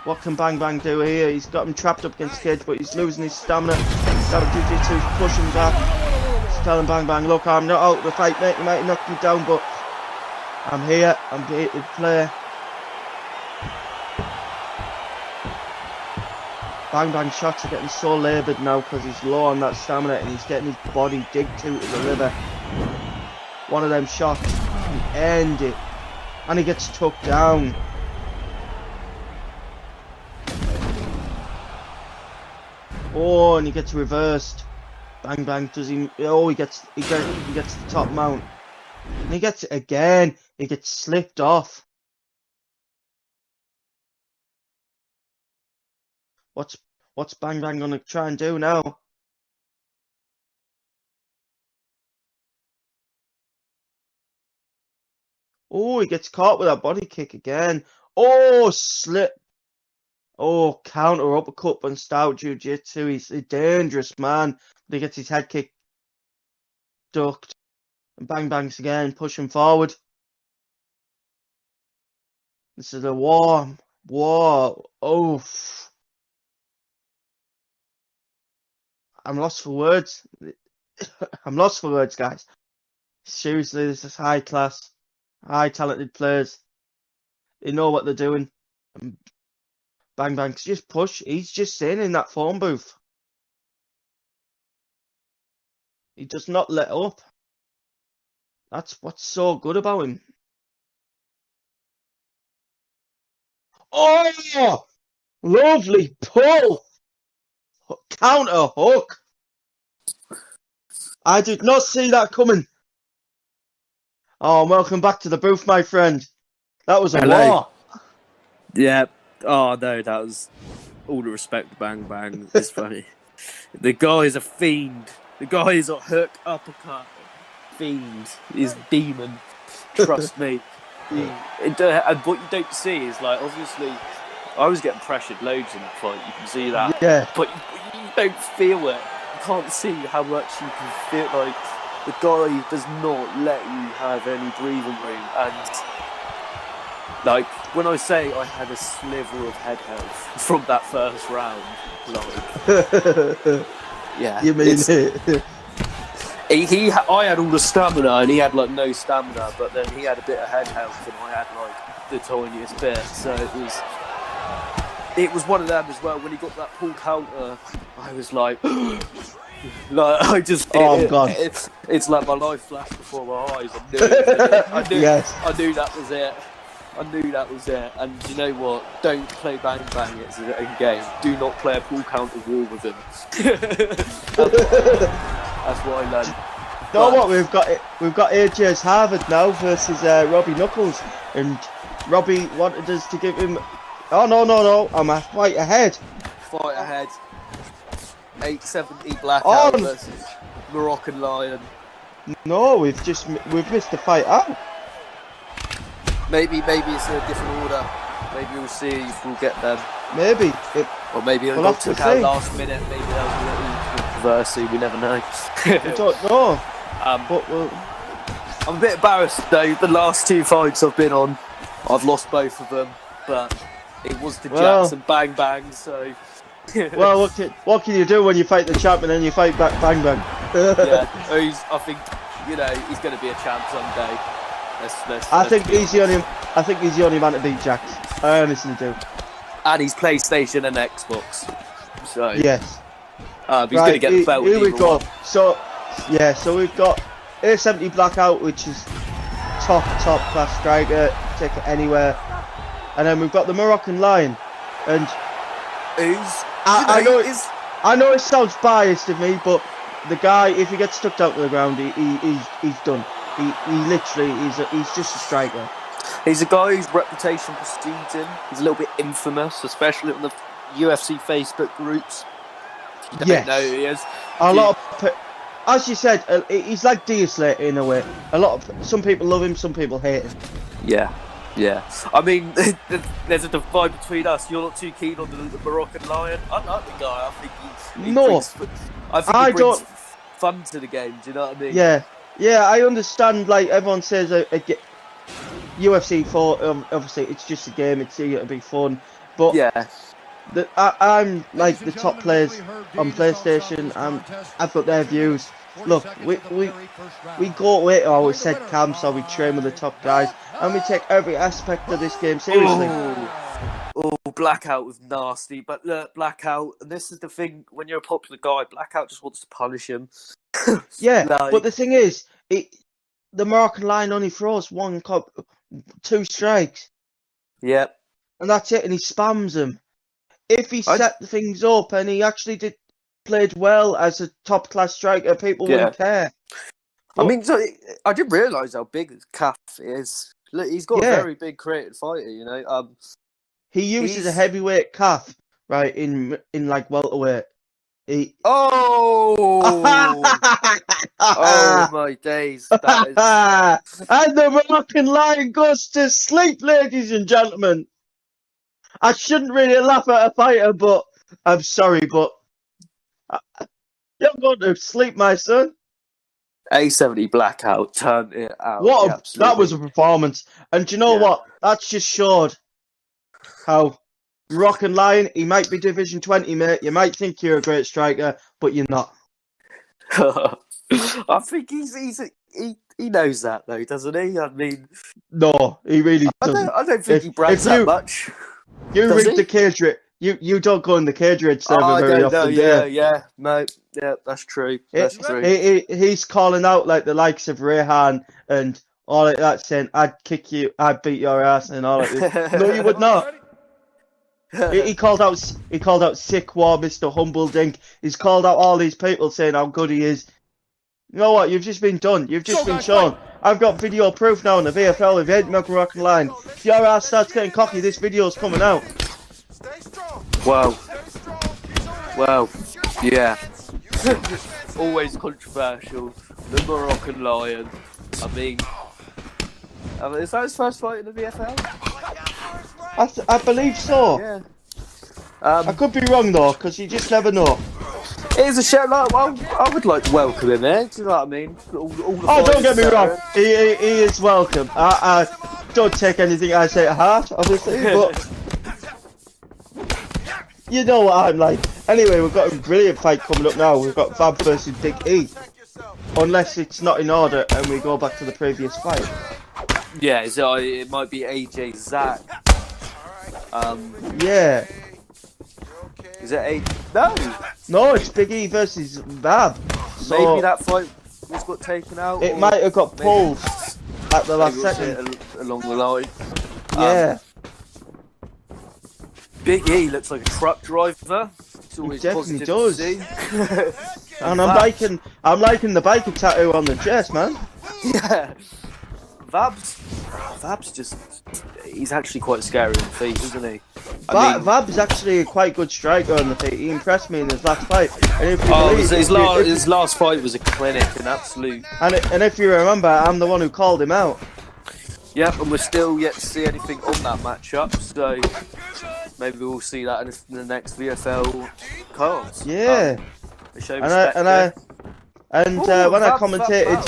S3: What can Bang Bang do here? He's got him trapped up against the cage, but he's losing his stamina. Now Jiu-Jitsu's pushing back. He's telling Bang Bang, look, I'm not out of the fight, mate. You might knock me down, but I'm here. I'm here to play. Bang Bang shots are getting so laboured now because he's low on that stamina and he's getting his body digged to the liver. One of them shots can end it. And he gets tucked down. Oh, and he gets reversed. Bang Bang does he? Oh, he gets the top mount. And he gets it again. He gets slipped off. What's Bang Bang gonna try and do now? Oh, he gets caught with that body kick again. Oh, slip. Oh, counter uppercut on Stout Jiu-Jitsu. He's a dangerous man. But he gets his head kick ducked. And Bang Bangs again, pushing forward. This is a war. Oh. I'm lost for words. I'm lost for words, guys. Seriously, this is high class, high talented players. They know what they're doing. And Bang Bang's just push. He's just sitting in that phone booth. He does not let up. That's what's so good about him. Oh! Lovely pull! Counter hook. I did not see that coming. Oh, welcome back to the booth, my friend. That was a war.
S1: Yeah. Oh no, that was all the respect to Bang Bang. It's funny. The guy is a fiend. The guy is a hook uppercut fiend. He's a demon. Trust me. And what you don't see is, like, obviously, I was getting pressured loads in that fight. You can see that. Yeah. But you don't feel it. You can't see how much you can feel. Like, the guy does not let you have any breathing room. And, like, when I say I had a sliver of head health from that first round, like, yeah.
S3: You mean it?
S1: I had all the stamina and he had like no stamina, but then he had a bit of head health and I had like the tiniest bit. So it was one of them as well. When he got that pull counter, I was like, like I just,
S3: God.
S1: It's like my life flashed before my eyes. I knew it. I knew that was it. I knew that was it. And you know what? Don't play Bang Bang. It's a game. Do not play a pull counter war with him. That's what I learned.
S3: Know what we've got AJ's Harvard now versus Robbie Knuckles, and Robbie wanted us to give him. Oh no! I'm a fight ahead.
S1: 870 Blackout versus Moroccan Lion.
S3: No, we've missed the fight out.
S1: Maybe it's in a different order. Maybe we'll see if we'll get them.
S3: Maybe.
S1: Or maybe it got took out last minute. Maybe that was a little controversy. We never know.
S3: We don't know.
S1: But I'm a bit embarrassed though. The last two fights I've been on, I've lost both of them. But it was the Jackson Bang Bang. So.
S3: Well, what can you do when you fight the champion and you fight back Bang Bang?
S1: Yeah. I think he's going to be a champ someday.
S3: I think he's the only man to beat Jax. I honestly do.
S1: And he's PlayStation and Xbox. So
S3: yes.
S1: He's going to get the belt.
S3: Here we go. So we've got 870 Blackout, which is top class striker. Take it anywhere. And then we've got the Moroccan Lion, and I know it sounds biased of me, but the guy, if he gets stuck down to the ground, he's done. He literally he's just a striker.
S1: He's a guy whose reputation precedes him. He's a little bit infamous, especially on the UFC Facebook groups. You don't know who he is.
S3: As you said, he's like Slater in a way. Some people love him, some people hate him.
S1: Yeah. I mean, there's a divide between us. You're not too keen on the Moroccan Lion. I like the guy. I think he brings fun to the game. Do you know what I mean?
S3: Yeah. Yeah, I understand. Like everyone says, UFC 4. Obviously, it's just a game. It's here to be fun. But
S1: Yeah.
S3: I'm like the top players on PlayStation. I've got their views. Look, we go away. I always said camp, so we train with the top guys, and we take every aspect of this game seriously.
S1: Oh, Blackout was nasty, but look, Blackout, and this is the thing, when you're a popular guy, Blackout just wants to punish him.
S3: Yeah,
S1: Like,
S3: but the thing is, the Morroccan line only throws 2 strikes,
S1: yep.
S3: and that's it, and he spams them. If he set things up and he actually played well as a top class striker, people wouldn't care.
S1: But, I mean, I didn't realise how big his calf is. Look, he's got a very big creative fighter, you know.
S3: He uses a heavyweight calf, right, in like welterweight.
S1: Oh! Oh my days! That is...
S3: And the Moroccan lion goes to sleep, ladies and gentlemen. I shouldn't really laugh at a fighter, but I'm sorry, but you're going to sleep, my son.
S1: A70 Blackout turned it out.
S3: That was a performance, and do you know what? That's just showed how Moroccan lion. He might be Division 20, mate. You might think you're a great striker, but you're not.
S1: I think he knows that though, doesn't he? I mean,
S3: no, he really doesn't.
S1: I don't think he brags that much.
S3: You rigged the cage rate. You don't go in the cage rate server very often.
S1: Yeah, that's true. That's true.
S3: He's calling out like the likes of Rehan and all like that, saying, "I'd kick you, I'd beat your ass," and all like this. No, you would not. He called out Sick War, Mr. Humbledink. He's called out all these people saying how good he is. You know what? You've just been done. You've just been shown. I've got video proof now on the VFL. If you ain't Moroccan line, if your ass starts getting cocky, this video's coming out.
S1: Wow. Yeah. Always controversial. The Moroccan lion. I mean, is that his first fight in the VFL?
S3: I believe so.
S1: Yeah.
S3: I could be wrong though, because you just never know.
S1: It is a show. Like, well, I would like to welcome him here. Do you know what I mean? All the
S3: don't get me wrong. He is welcome. I don't take anything I say to heart, obviously, but you know what I'm like. Anyway, we've got a brilliant fight coming up now. We've got Vab versus Big E. Unless it's not in order and we go back to the previous fight.
S1: Yeah, so it might be AJ Zach.
S3: Yeah.
S1: Is it No!
S3: No, it's Big E versus Vab. So
S1: maybe that fight was got taken out.
S3: It might have got pulled at the last second.
S1: Along the line.
S3: Yeah.
S1: Big E looks like a truck driver. It's always
S3: he definitely
S1: positive
S3: does.
S1: to see.
S3: And I'm liking the biker tattoo on the chest, man.
S1: Yeah. Vab's just, he's actually quite scary on the feet, isn't he?
S3: Vab's actually a quite good striker on the feet. He impressed me in his last fight. And if you
S1: his last fight was a clinic, an absolute.
S3: And if you remember, I'm the one who called him out.
S1: Yep, and we're still yet to see anything on that matchup, so maybe we'll see that in the next VFL cards.
S3: Yeah.
S1: When I
S3: commentated.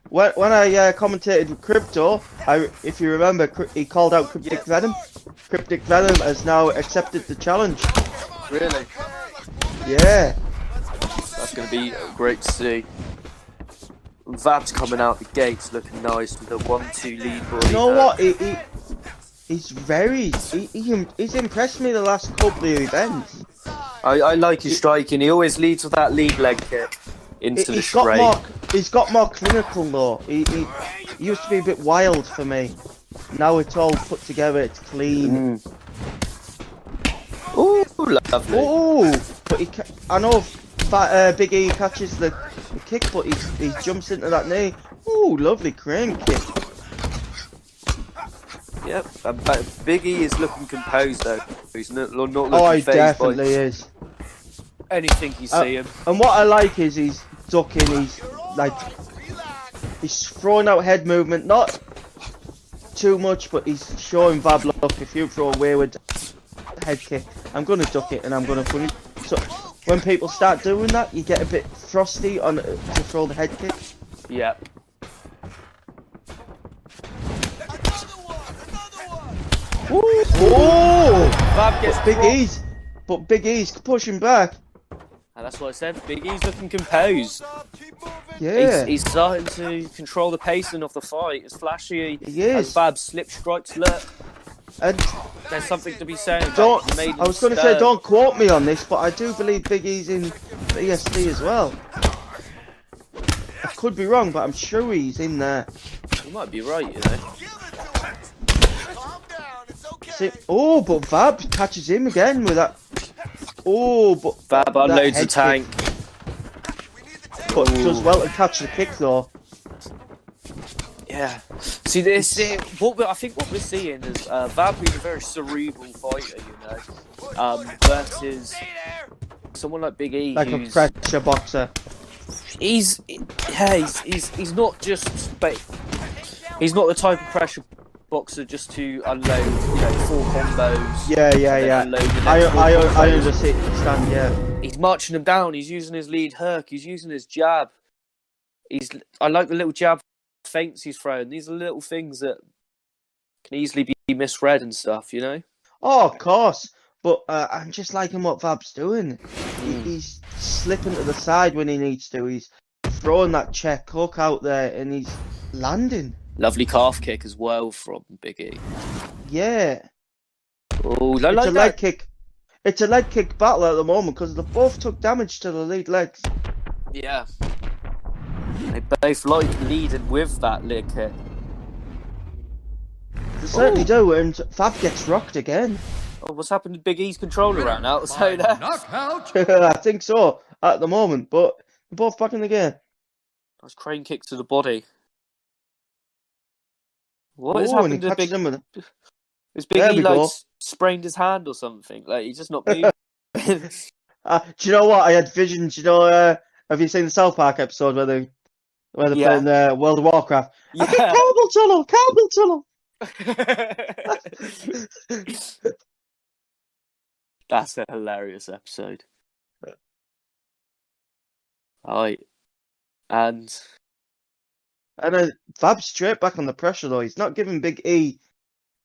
S3: When I commentated with Crypto, if you remember, he called out Cryptic Venom. Cryptic Venom has now accepted the challenge.
S1: Really?
S3: Yeah.
S1: That's going to be great to see. Vab's coming out the gates looking nice with a 1-2 lead body.
S3: You know what? He's impressed me the last couple of events.
S1: I like his striking. He always leads with that lead leg kick into the straight.
S3: He's got more clinical though. He used to be a bit wild for me. Now it's all put together. It's clean.
S1: Ooh, lovely.
S3: Ooh, but I know Big E catches the kick, but he jumps into that knee. Ooh, lovely crane kick.
S1: Yep, Big E is looking composed though. He's not looking
S3: Oh, he
S1: phased
S3: definitely is.
S1: Anything you see him.
S3: And what I like is he's ducking. He's throwing out head movement, not too much, but he's showing Vab, look, if you throw a wayward head kick, I'm gonna duck it and I'm gonna punish. So when people start doing that, you get a bit frosty on to throw the head kick.
S1: Yep.
S3: Oh!
S1: Fab gets
S3: Big
S1: dropped.
S3: E's. But Big E's pushing back.
S1: And that's what I said. Big E's looking composed.
S3: Yeah.
S1: He's starting to control the pacing of the fight. It's flashy.
S3: He is.
S1: As Fab's slip strikes look.
S3: And
S1: There's something to be said.
S3: I was going to say, don't quote me on this, but I do believe Big E's in ESD as well. I could be wrong, but I'm sure he's in there.
S1: You might be right, you know.
S3: See, oh, but Fab catches him again with that. Oh, but
S1: Fab
S3: that
S1: unloads the
S3: head
S1: tank.
S3: kick. But does well to catch the kick though.
S1: Yeah. See, I think what we're seeing is Fab being a very cerebral fighter, you know, versus someone like Big E,
S3: Like
S1: who's
S3: a pressure boxer.
S1: he's not just, but he's not the type of pressure boxer just to unload, you know, 4 combos.
S3: Yeah.
S1: Unload the next 4
S3: I
S1: combos.
S3: understand, yeah.
S1: He's marching them down. He's using his lead hook. He's using his jab. I like the little jab feints he's throwing. These are little things that can easily be misread and stuff, you know?
S3: Oh, of course. But I'm just liking what Fab's doing. He's slipping to the side when he needs to. He's throwing that check hook out there and he's landing.
S1: Lovely calf kick as well from Big E.
S3: Yeah.
S1: Oh, I
S3: It's
S1: like
S3: a
S1: that.
S3: leg kick. It's a leg kick battle at the moment because they both took damage to the lead legs.
S1: Yeah. They both like leading with that leg kick.
S3: They certainly do, and Fab gets rocked again.
S1: Oh, what's happened to Big E's controller right now? So there.
S4: Knockout.
S3: I think so at the moment, but they're both back in the game.
S1: Nice crane kick to the body. What has
S3: Oh, and he
S1: happened to
S3: catches
S1: Big?
S3: him with it.
S1: Is Big
S3: There
S1: E
S3: we
S1: like
S3: go.
S1: sprained his hand or something? Like he's just not moving.
S3: Do you know what? I had visions. You know, have you seen the South Park episode where they're
S1: Yeah.
S3: playing World of Warcraft? I think
S1: Yeah.
S3: carpal tunnel.
S1: That's a hilarious episode. Alright. And
S3: And Fab's straight back on the pressure though. He's not giving Big E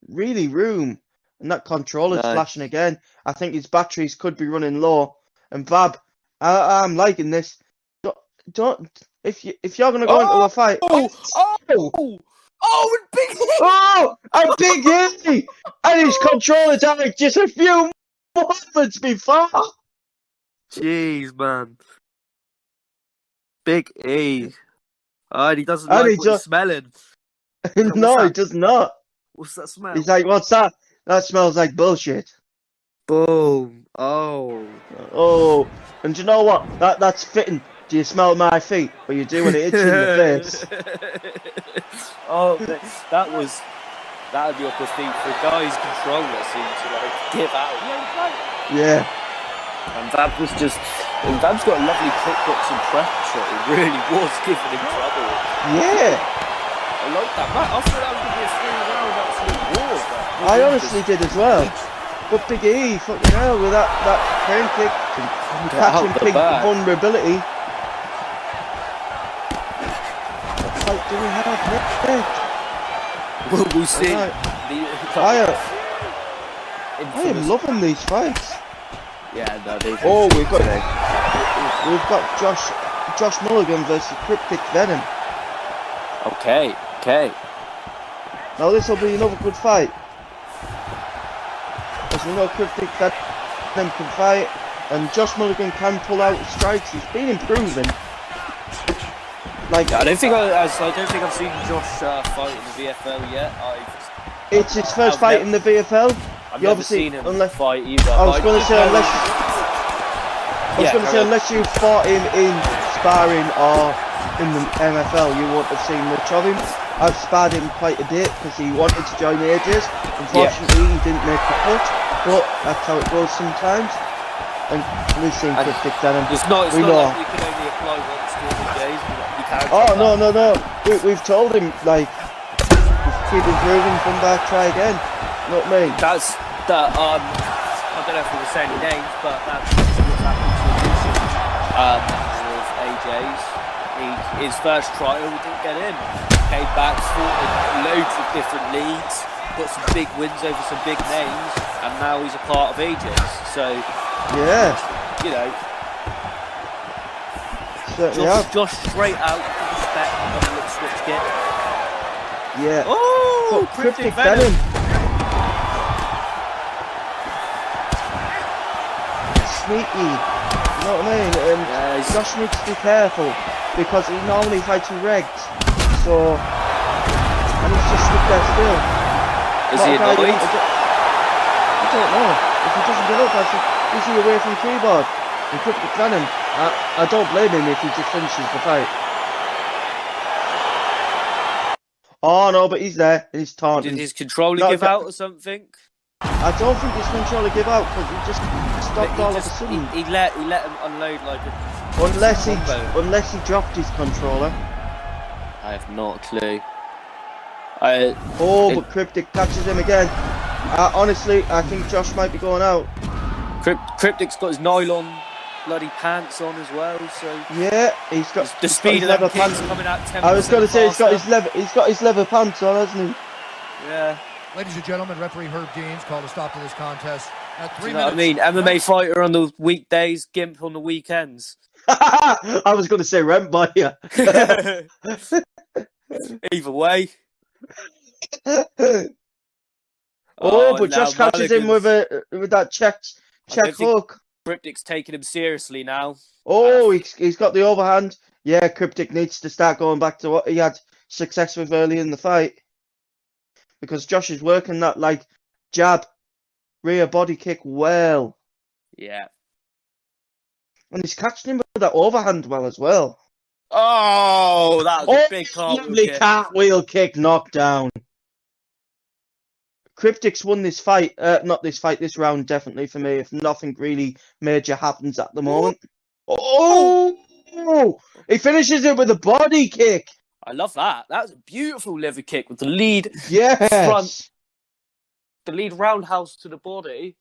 S3: really room, and that controller's
S1: No.
S3: flashing again. I think his batteries could be running low. And Fab, I'm liking this. Don't if you're gonna go into a fight.
S1: and Big E!
S3: Oh, and Big E, and his controller died just a few moments before.
S1: Jeez, man. Big E. And he doesn't
S3: And
S1: like
S3: he
S1: what he's
S3: just-
S1: smelling.
S3: No, he
S1: that?
S3: does not.
S1: What's that smell?
S3: He's like, what's that? That smells like bullshit.
S1: Boom. Oh.
S3: Oh, and do you know what? That's fitting. Do you smell my feet? Or you do when it hits you in the face?
S1: Oh, that would be up the feet for a guy's controller seemed to like give out.
S3: Yeah.
S1: And Fab's got a lovely kickboxing pressure. It really was giving him trouble.
S3: Yeah.
S1: I like that. I thought that was going to be a 3-round absolute war. But
S3: I honestly did as well. But Big E, fucking hell, with that crane kick, and
S1: Get out
S3: catching
S1: the
S3: Big
S1: bag.
S3: vulnerability. What fight do we have next?
S1: We'll see.
S3: I am loving these fights.
S1: Yeah, no, they've
S3: Oh, we've got Josh Mulligan versus KRYPTIC Venom.
S1: Okay.
S3: Now this will be another good fight. As we know, KRYPTIC Venom can fight, and Josh Mulligan can pull out strikes. He's been improving. Like,
S1: I don't think I've seen Josh fight in the VFL yet.
S3: it's his first fight in the VFL.
S1: I've
S3: You
S1: never
S3: obviously-
S1: seen him
S3: unless-
S1: fight either.
S3: I was going to say unless you fought him in sparring or in the MFL, you wouldn't have seen much of him. I've sparred him quite a bit because he wanted to join Ages. Unfortunately, he didn't make the cut, but that's how it goes sometimes. And we've seen KRYPTIC Venom.
S1: It's not
S3: We
S1: like
S3: know.
S1: you can only apply once during the days. You can't
S3: Oh
S1: come
S3: no
S1: back.
S3: no! We've told him like keep improving, come back, try again. You know what I mean?
S1: That's that. I don't know if we were saying any names, but that's what's happened to Lucian with AJ's. His first trial didn't get in. Came back, fought in loads of different leagues, got some big wins over some big names, and now he's a part of AJ's. So,
S3: yeah,
S1: you know, Josh straight out, respect on the little switch kick.
S3: Yeah.
S1: Oh,
S3: Cryptic Venom. Sneaky. You know what I mean? And Josh needs to be careful because he normally fights with regs. So, and he's just stood there still.
S1: Is he annoyed?
S3: I don't know. If he doesn't get up, I think, is he away from the keyboard? And Cryptic Venom, I don't blame him if he just finishes the fight. Oh no, but he's there. He's taunting.
S1: Did his controller give out or something?
S3: I don't think his controller give out because he just stopped all of a sudden.
S1: He let him unload like a...
S3: Unless he dropped his controller.
S1: I have not a clue.
S3: But Cryptic catches him again. Honestly, I think Josh might be going out.
S1: Cryptic's got his nylon bloody pants on as well, so...
S3: Yeah, he's got
S1: the speed of leather pants coming out 10%.
S3: I was going to say he's got his leather pants on, hasn't he?
S1: Yeah.
S4: Ladies and gentlemen, referee Herb Deans called a stop to this contest at 3
S1: minutes.
S4: You know
S1: what I mean? MMA fighter on the weekdays, gimp on the weekends.
S3: I was going to say rent by you.
S1: Either way.
S3: But Josh catches him with that check hook.
S1: Cryptic's taking him seriously now.
S3: Oh, he's got the overhand. Yeah, Cryptic needs to start going back to what he had success with early in the fight. Because Josh is working that, like, jab, rear body kick well.
S1: Yeah.
S3: And he's catching him with that overhand well as well.
S1: Oh, that was a big
S3: cartwheel kick knockdown. Cryptic's won this fight. This round definitely for me, if nothing really major happens at the moment. Oh! He finishes it with a body kick.
S1: I love that. That was a beautiful liver kick with the lead
S3: front.
S1: The lead roundhouse to the body.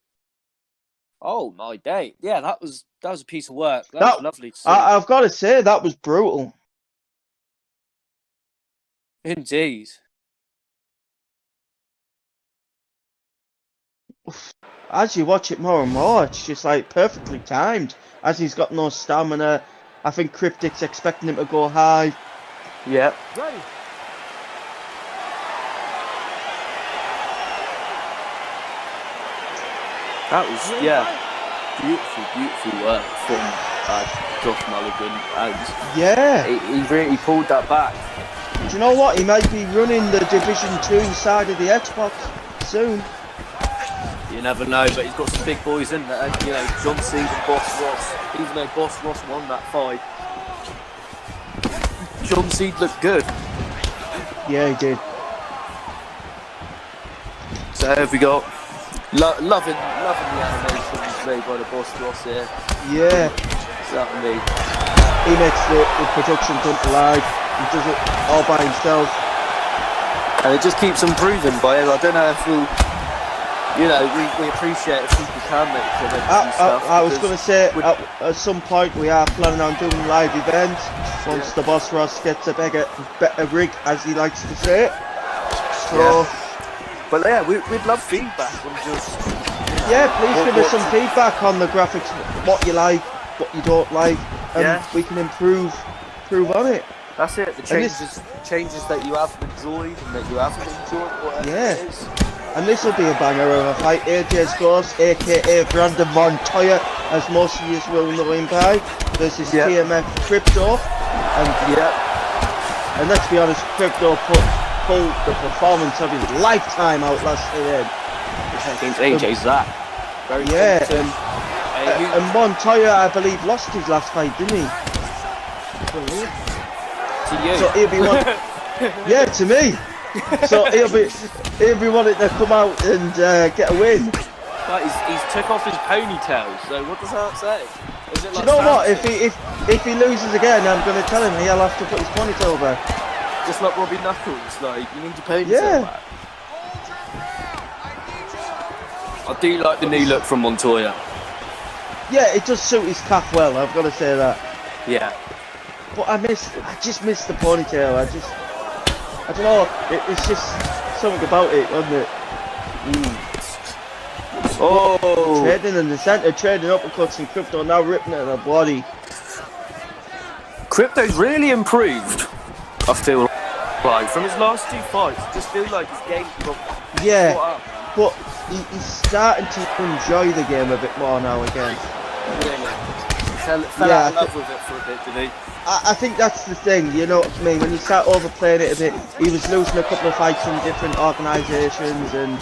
S1: Oh my day. Yeah, that was a piece of work. That was lovely to see.
S3: I've got to say, that was brutal.
S1: Indeed.
S3: As you watch it more and more, it's just like perfectly timed. As he's got no stamina, I think Cryptic's expecting him to go high.
S1: Yeah.
S4: Ready.
S1: That was, beautiful work from Josh Mulligan. And he really pulled that back.
S3: Do you know what? He might be running the Division 2 side of the Xbox soon.
S1: You never know, but he's got some big boys in there. You know, John C. and BOSSROSS. Even though BOSSROSS won that fight, John C. looked good.
S3: Yeah, he did.
S1: So have we got loving the animations made by the BOSSROSS here.
S3: Yeah.
S1: Certainly.
S3: He makes the production come to life. He does it all by himself.
S1: And it just keeps improving by him. I don't know if we'll... You know, we appreciate if people can make comments and stuff.
S3: I was going to say, at some point we are planning on doing live events once the BOSSROSS gets a better rig, as he likes to say. So,
S1: but yeah, we'd love feedback on just...
S3: Yeah, please give us some feedback on the graphics, what you like, what you don't like, and we can improve on it.
S1: That's it, the changes that you have enjoyed and that you haven't enjoyed, whatever it is.
S3: And this will be a banger of a fight. AJ's Ghost, aka Brandon Montoya, as most of you will know him by, versus TMF KRYPTO. And let's be honest, KRYPTO pulled the performance of his lifetime out last year.
S1: Against AJ's that. Very
S3: and Montoya, I believe, lost his last fight, didn't he?
S1: To you.
S3: So he'll be one. To me. So he'll be wanting to come out and get a win.
S1: But he's took off his ponytail. So what does that say? Is it like,
S3: do you know what? If he loses again, I'm going to tell him he'll have to put his ponytail back.
S1: Just like Robbie Knuckles, like you need your ponytail back. I do like the new look from Montoya.
S3: Yeah, it does suit his calf well. I've got to say that.
S1: Yeah.
S3: But I just missed the ponytail. I don't know. It's just something about it, wasn't it?
S1: Oh!
S3: Trading in the centre, trading uppercuts, and Krypto now ripping it in her body.
S1: Krypto's really improved, I feel like, from his last 2 fights. I just feel like his game got
S3: Yeah,
S1: caught up.
S3: but he's starting to enjoy the game a bit more now again.
S1: Really. Fell
S3: Yeah,
S1: out of love with it for a bit, did he?
S3: I think that's the thing, you know what I mean? When you start overplaying it a bit, he was losing a couple of fights in different organisations, and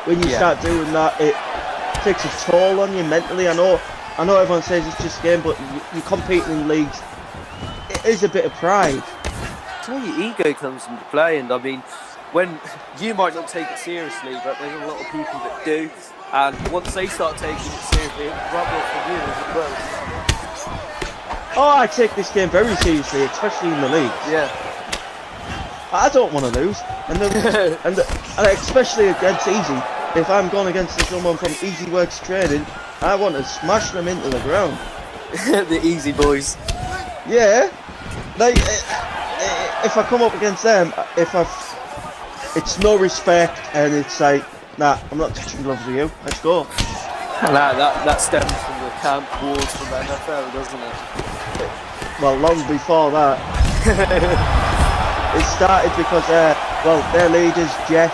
S3: when you start doing that, it takes a toll on you mentally. I know everyone says it's just a game, but you're competing in leagues. It is a bit of pride.
S1: That's where your ego comes into play, and I mean, when you might not take it seriously, but there's a lot of people that do, and once they start taking it seriously, it'll rub off on you as well.
S3: Oh, I take this game very seriously, especially in the league.
S1: Yeah.
S3: I don't want to lose, and especially against Easy. If I'm going against someone from Easy Works Trading, I want to smash them into the ground.
S1: The Easy boys.
S3: Yeah, like if I come up against them, it's no respect, and it's like, nah, I'm not touching gloves with you. Let's go.
S1: Nah, that stems from the camp wars from the NFL, doesn't it?
S3: Well, long before that. It started because, their leaders, Jet,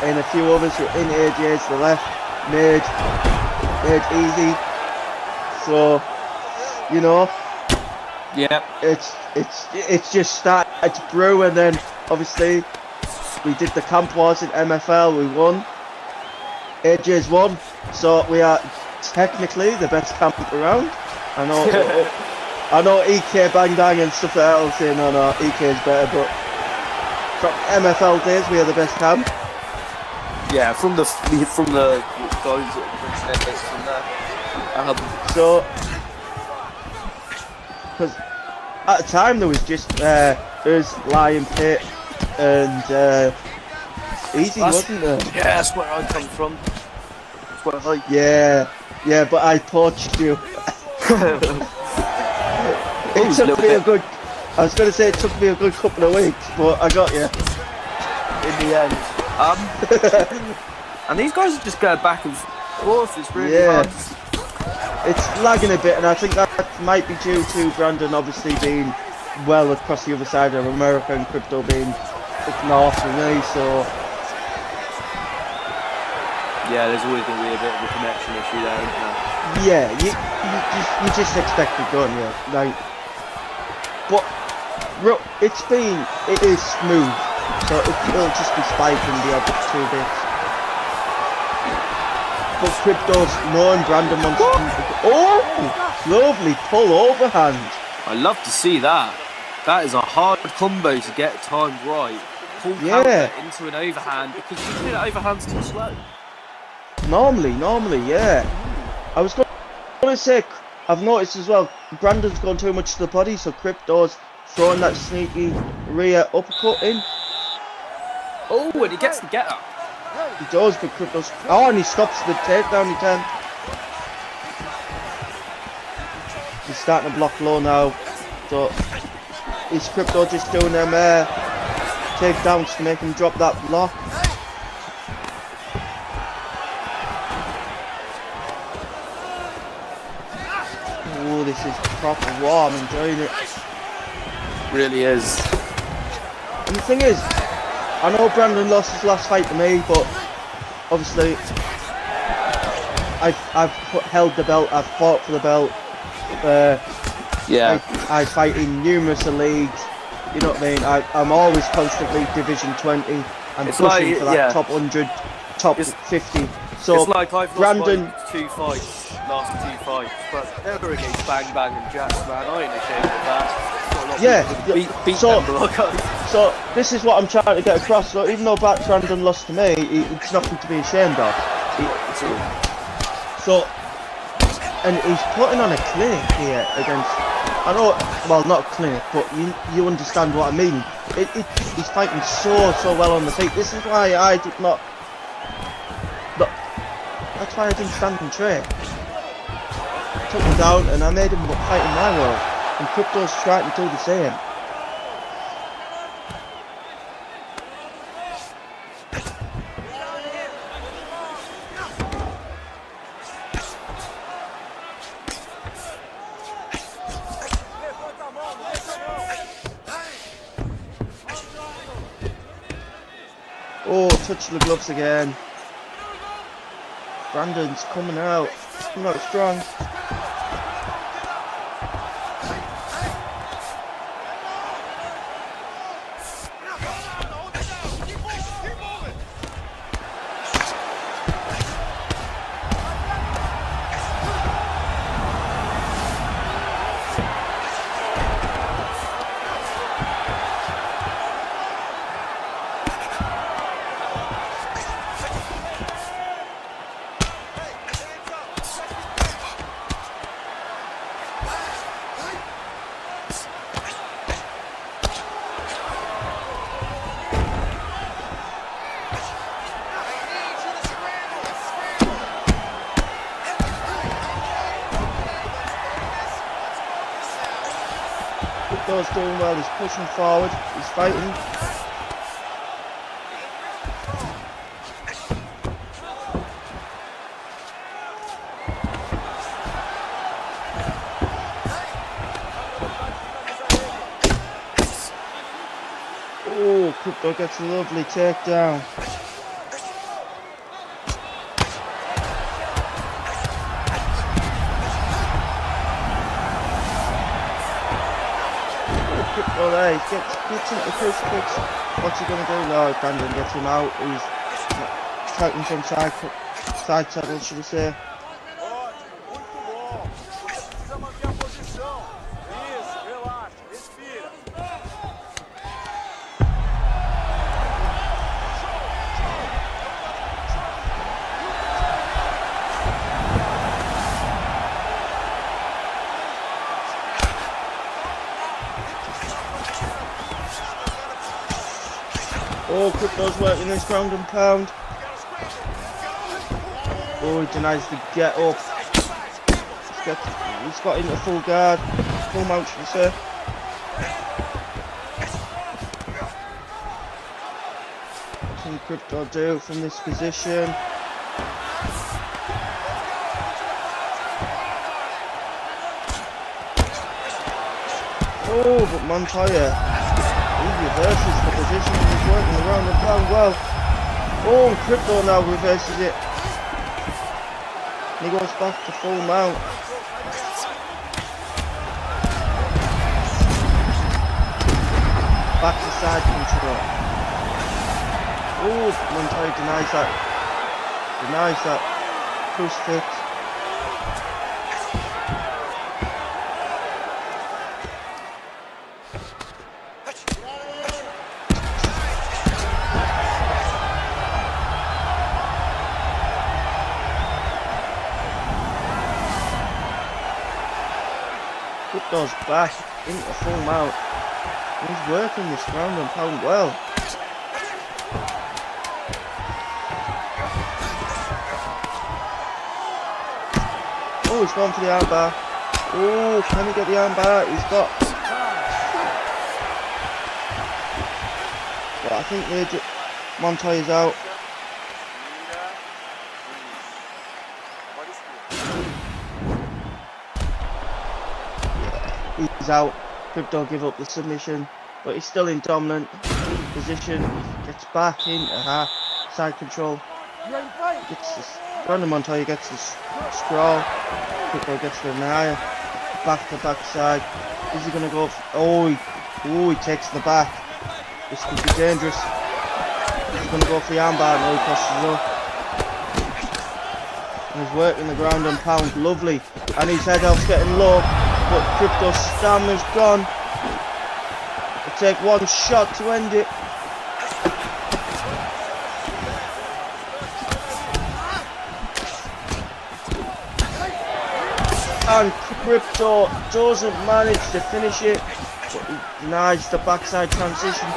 S3: and a few others were in AJ's, the left, made Easy. So, you know,
S1: yeah,
S3: it's just started to brew, and then obviously we did the camp wars in MFL, we won. AJ's won, so we are technically the best camp around. I know EK Bang Bang and stuff like that will say no, EK's better, but from MFL days we are the best camp.
S1: Yeah, from the guys that originated from there.
S3: So, because at the time there was just us, Lion Pit, and Easy, wasn't there?
S1: Yeah, that's where I come from. That's where I...
S3: Yeah, but I poached you. It took me a good. I was going to say it took me a good couple of weeks, but I got you in the end.
S1: And these guys are just going back and forth. It's really hard.
S3: It's lagging a bit, and I think that might be due to Brandon obviously being well across the other side of America and Krypto being up north with me. So
S1: yeah, there's always going to be a bit of a connection issue there, isn't there?
S3: Yeah, you just expect it done, yeah. Like, but it is smooth, so it'll just be spiking the other 2 bits. But Krypto's knowing Brandon wants to... Oh! Lovely pull overhand.
S1: I love to see that. That is a hard combo to get timed right. Pull counter into an overhand, because usually that overhand's too slow.
S3: Normally, yeah. I was going to say, I've noticed as well, Brandon's gone too much to the body, so Krypto's throwing that sneaky rear uppercut in.
S1: Oh, and he gets the get up.
S3: He does, but Krypto's... Oh, and he stops the takedown attempt. He's starting to block low now. So, is Krypto just doing them takedowns to make him drop that block? Oh, this is proper war. I'm enjoying it.
S1: Really is.
S3: And the thing is, I know Brandon lost his last fight to me, but obviously I've held the belt, I've fought for the belt. I fight in numerous leagues. You know what I mean? I'm always constantly Division 20. I'm pushing for that top 100, top 50. So
S1: it's like I've
S3: Brandon,
S1: lost my last two fights, but never against Bang Bang and Jax, man. I ain't ashamed of that. Beat them,
S3: so this is what I'm trying to get across. So even though Brandon lost to me, it's nothing to be ashamed of. And he's putting on a clinic here against. I know, well, not a clinic, but you understand what I mean. He's fighting so well on the feet. This is why I did not. Look, that's why I didn't stand and trade. Took him down, and I made him fight in my world. And KRYPTO's trying to do the same. Oh, touch the gloves again. Brandon's coming out strong. KRYPTO's doing well, he's pushing forward, he's fighting. Oh, KRYPTO gets a lovely takedown. KRYPTO there, he gets into KRYPTIC. What's he going to do? No, Brandon gets him out. He's fighting from side saddle, should I say. Oh, KRYPTO's working this ground and pound. Oh, he denies the get up. He's got into full guard. Full mount, should I say. What can KRYPTO do from this position? Oh, but Montoya. He reverses the position and he's working around the pound well. Oh, and KRYPTO now reverses it. He goes back to full mount. Back to side control. Oh, Montoya denies that. Denies that crucifix. KRYPTO's back into full mount. He's working this ground and pound well. Oh, he's gone for the armbar. Oh, can he get the armbar? He's got. But I think Montoya's out. He's out. KRYPTO give up the submission, but he's still in dominant position. Gets back into side control. Gets this. Brandon Montoya gets this scroll. KRYPTO gets the denial. Back to back side. Is he gonna go? He takes the back. This could be dangerous. He's gonna go for the armbar. No, he crosses it up. And he's working the ground and pound. Lovely. And his head off's getting low. But KRYPTO's stamina's gone. He'll take one shot to end it. And KRYPTO doesn't manage to finish it, but he denies the backside transition.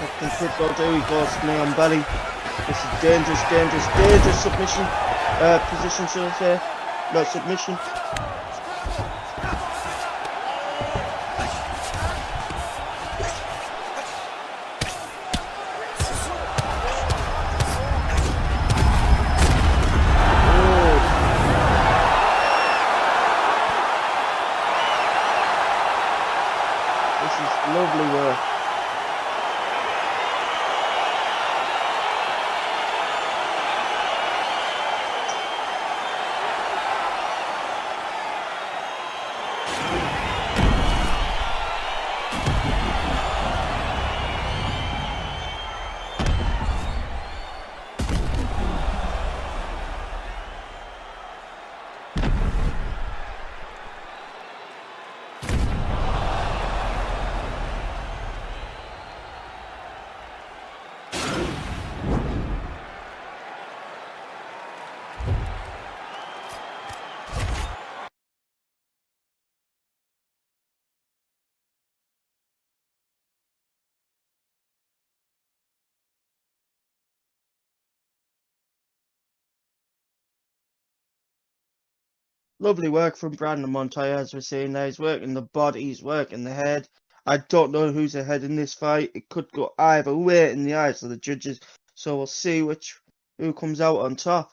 S3: What can KRYPTO do? He goes knee on belly. This is dangerous, dangerous, dangerous submission position, shall I say? No, submission. Lovely work. Lovely work from Brandon Montoya, as we're seeing there. He's working the body, he's working the head. I don't know who's ahead in this fight. It could go either way in the eyes of the judges. So we'll see who comes out on top.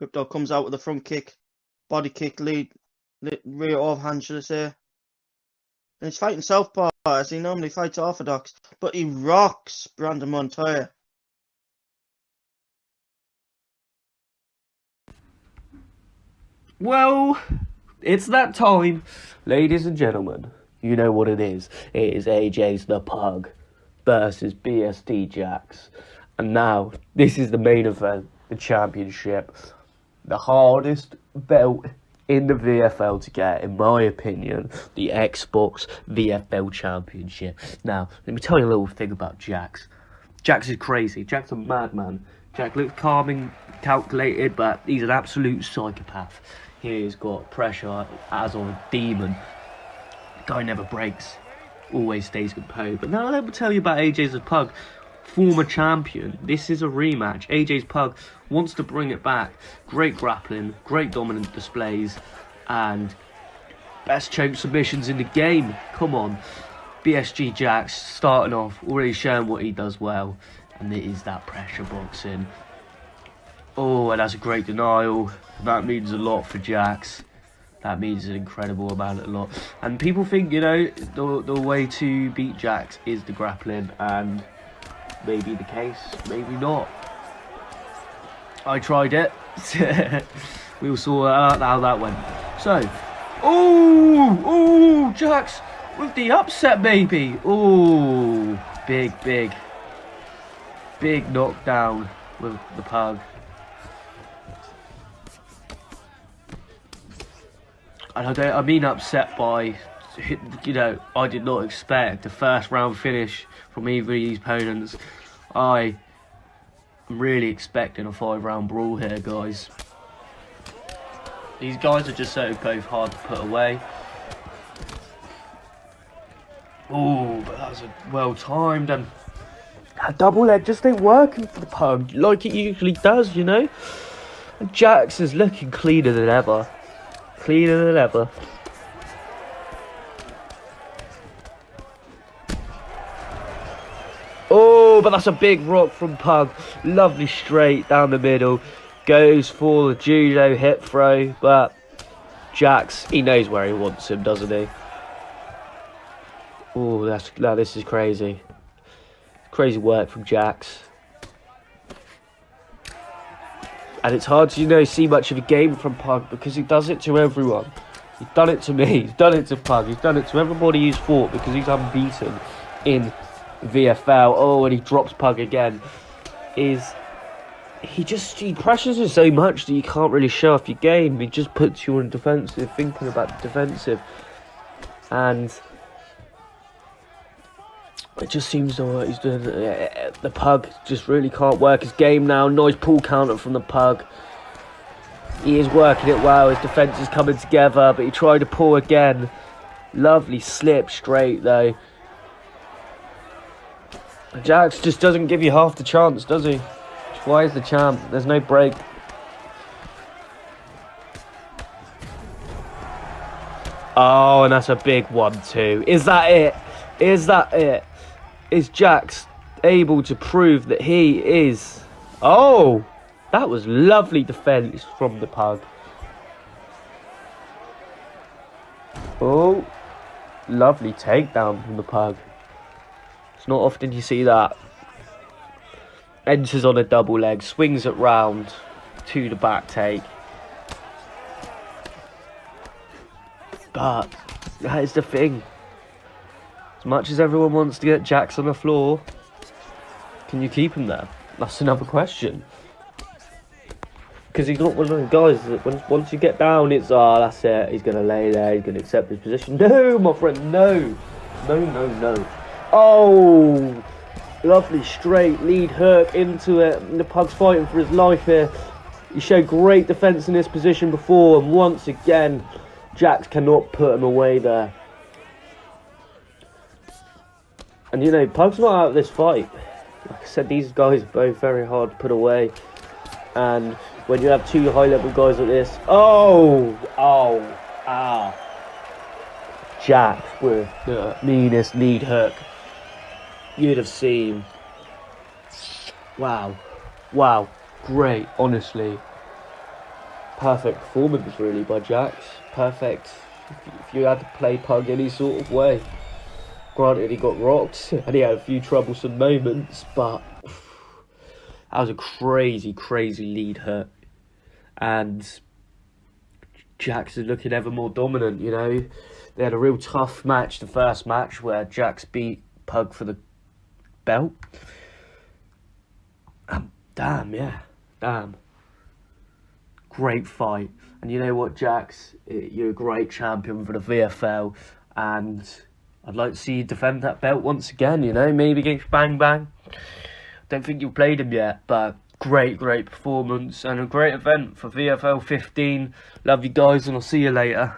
S3: KRYPTO comes out with a front kick, body kick, lead rear overhand, should I say. And he's fighting southpaw as he normally fights orthodox, but he rocks Brandon Montoya.
S1: Well, it's that time, ladies and gentlemen. You know what it is. It is AJ's the Pug versus BSD Jax. And now, this is the main event, the championship. The hardest belt in the VFL to get, in my opinion, the Xbox VFL Championship. Now, let me tell you a little thing about Jax. Jax is crazy. Jack's a madman. Jack looks calm and calculated, but he's an absolute psychopath. He's got pressure as of a demon. The guy never breaks. Always stays composed. But now let me tell you about AJ's the Pug. Former champion. This is a rematch. AJ's Pug wants to bring it back. Great grappling, great dominant displays, and best choke submissions in the game. Come on. BSG Jax starting off, already showing what he does well, and it is that pressure boxing. Oh, and that's a great denial. That means a lot for Jax. That means an incredible amount of lot. And people think, you know, the way to beat Jax is the grappling, and maybe the case, maybe not. I tried it. We all saw how that went. So, oh, Jax with the upset, maybe. Oh, big knockdown with the Pug. And I mean upset by, you know, I did not expect a first round finish from either of these opponents. I'm really expecting a 5-round brawl here, guys. These guys are just so both hard to put away. Oh, but that was well timed, and that double leg just ain't working for the Pug like it usually does, you know. And Jax is looking cleaner than ever. Cleaner than ever. Oh, but that's a big rock from Pug. Lovely straight down the middle. Goes for the judo hip throw, but Jax, he knows where he wants him, doesn't he? Oh, this is crazy. Crazy work from Jax. And it's hard to, you know, see much of a game from Pug because he does it to everyone. He's done it to me. He's done it to Pug. He's done it to everybody he's fought because he's unbeaten in VFL. Oh, and he drops Pug again. He pressures you so much that you can't really show off your game. He just puts you on defensive, thinking about the defensive, and it just seems that he's doing. The Pug just really can't work his game now. Nice pull counter from the Pug. He is working it well. His defense is coming together, but he tried to pull again. Lovely slip straight though. Jax just doesn't give you half the chance, does he? Why is the champ? There's no break. Oh, and that's a big 1-2. Is that it? Is that it? Is Jax able to prove that he is? Oh, that was lovely defense from the pug. Oh, lovely takedown from the pug. It's not often you see that. Enters on a double leg, swings it round to the back take. But that is the thing. As much as everyone wants to get Jax on the floor, can you keep him there? That's another question. Because he's not one of those guys that once you get down, it's, that's it. He's going to lay there. He's going to accept his position. No, my friend, no. No, no, no. Oh, lovely straight lead hook into it. And the pug's fighting for his life here. He showed great defense in this position before. And once again, Jax cannot put him away there. And, you know, Pug's not out of this fight. Like I said, these guys are both very hard to put away. And when you have two high-level guys like this... Jax with the meanest lead hook you'd have seen. Wow. Wow. Great, honestly. Perfect performance, really, by Jax. Perfect if you had to play Pug any sort of way. Granted, he got rocked and he had a few troublesome moments, but that was a crazy, crazy lead hook. And Jax is looking ever more dominant, you know. They had a real tough match, the first match, where Jax beat Pug for the belt. Damn, yeah. Damn. Great fight. And you know what, Jax? You're a great champion for the VFL. And I'd like to see you defend that belt once again, you know. Maybe against Bang Bang. Don't think you've played him yet, but great, great performance. And a great event for VFL 15. Love you guys, and I'll see you later.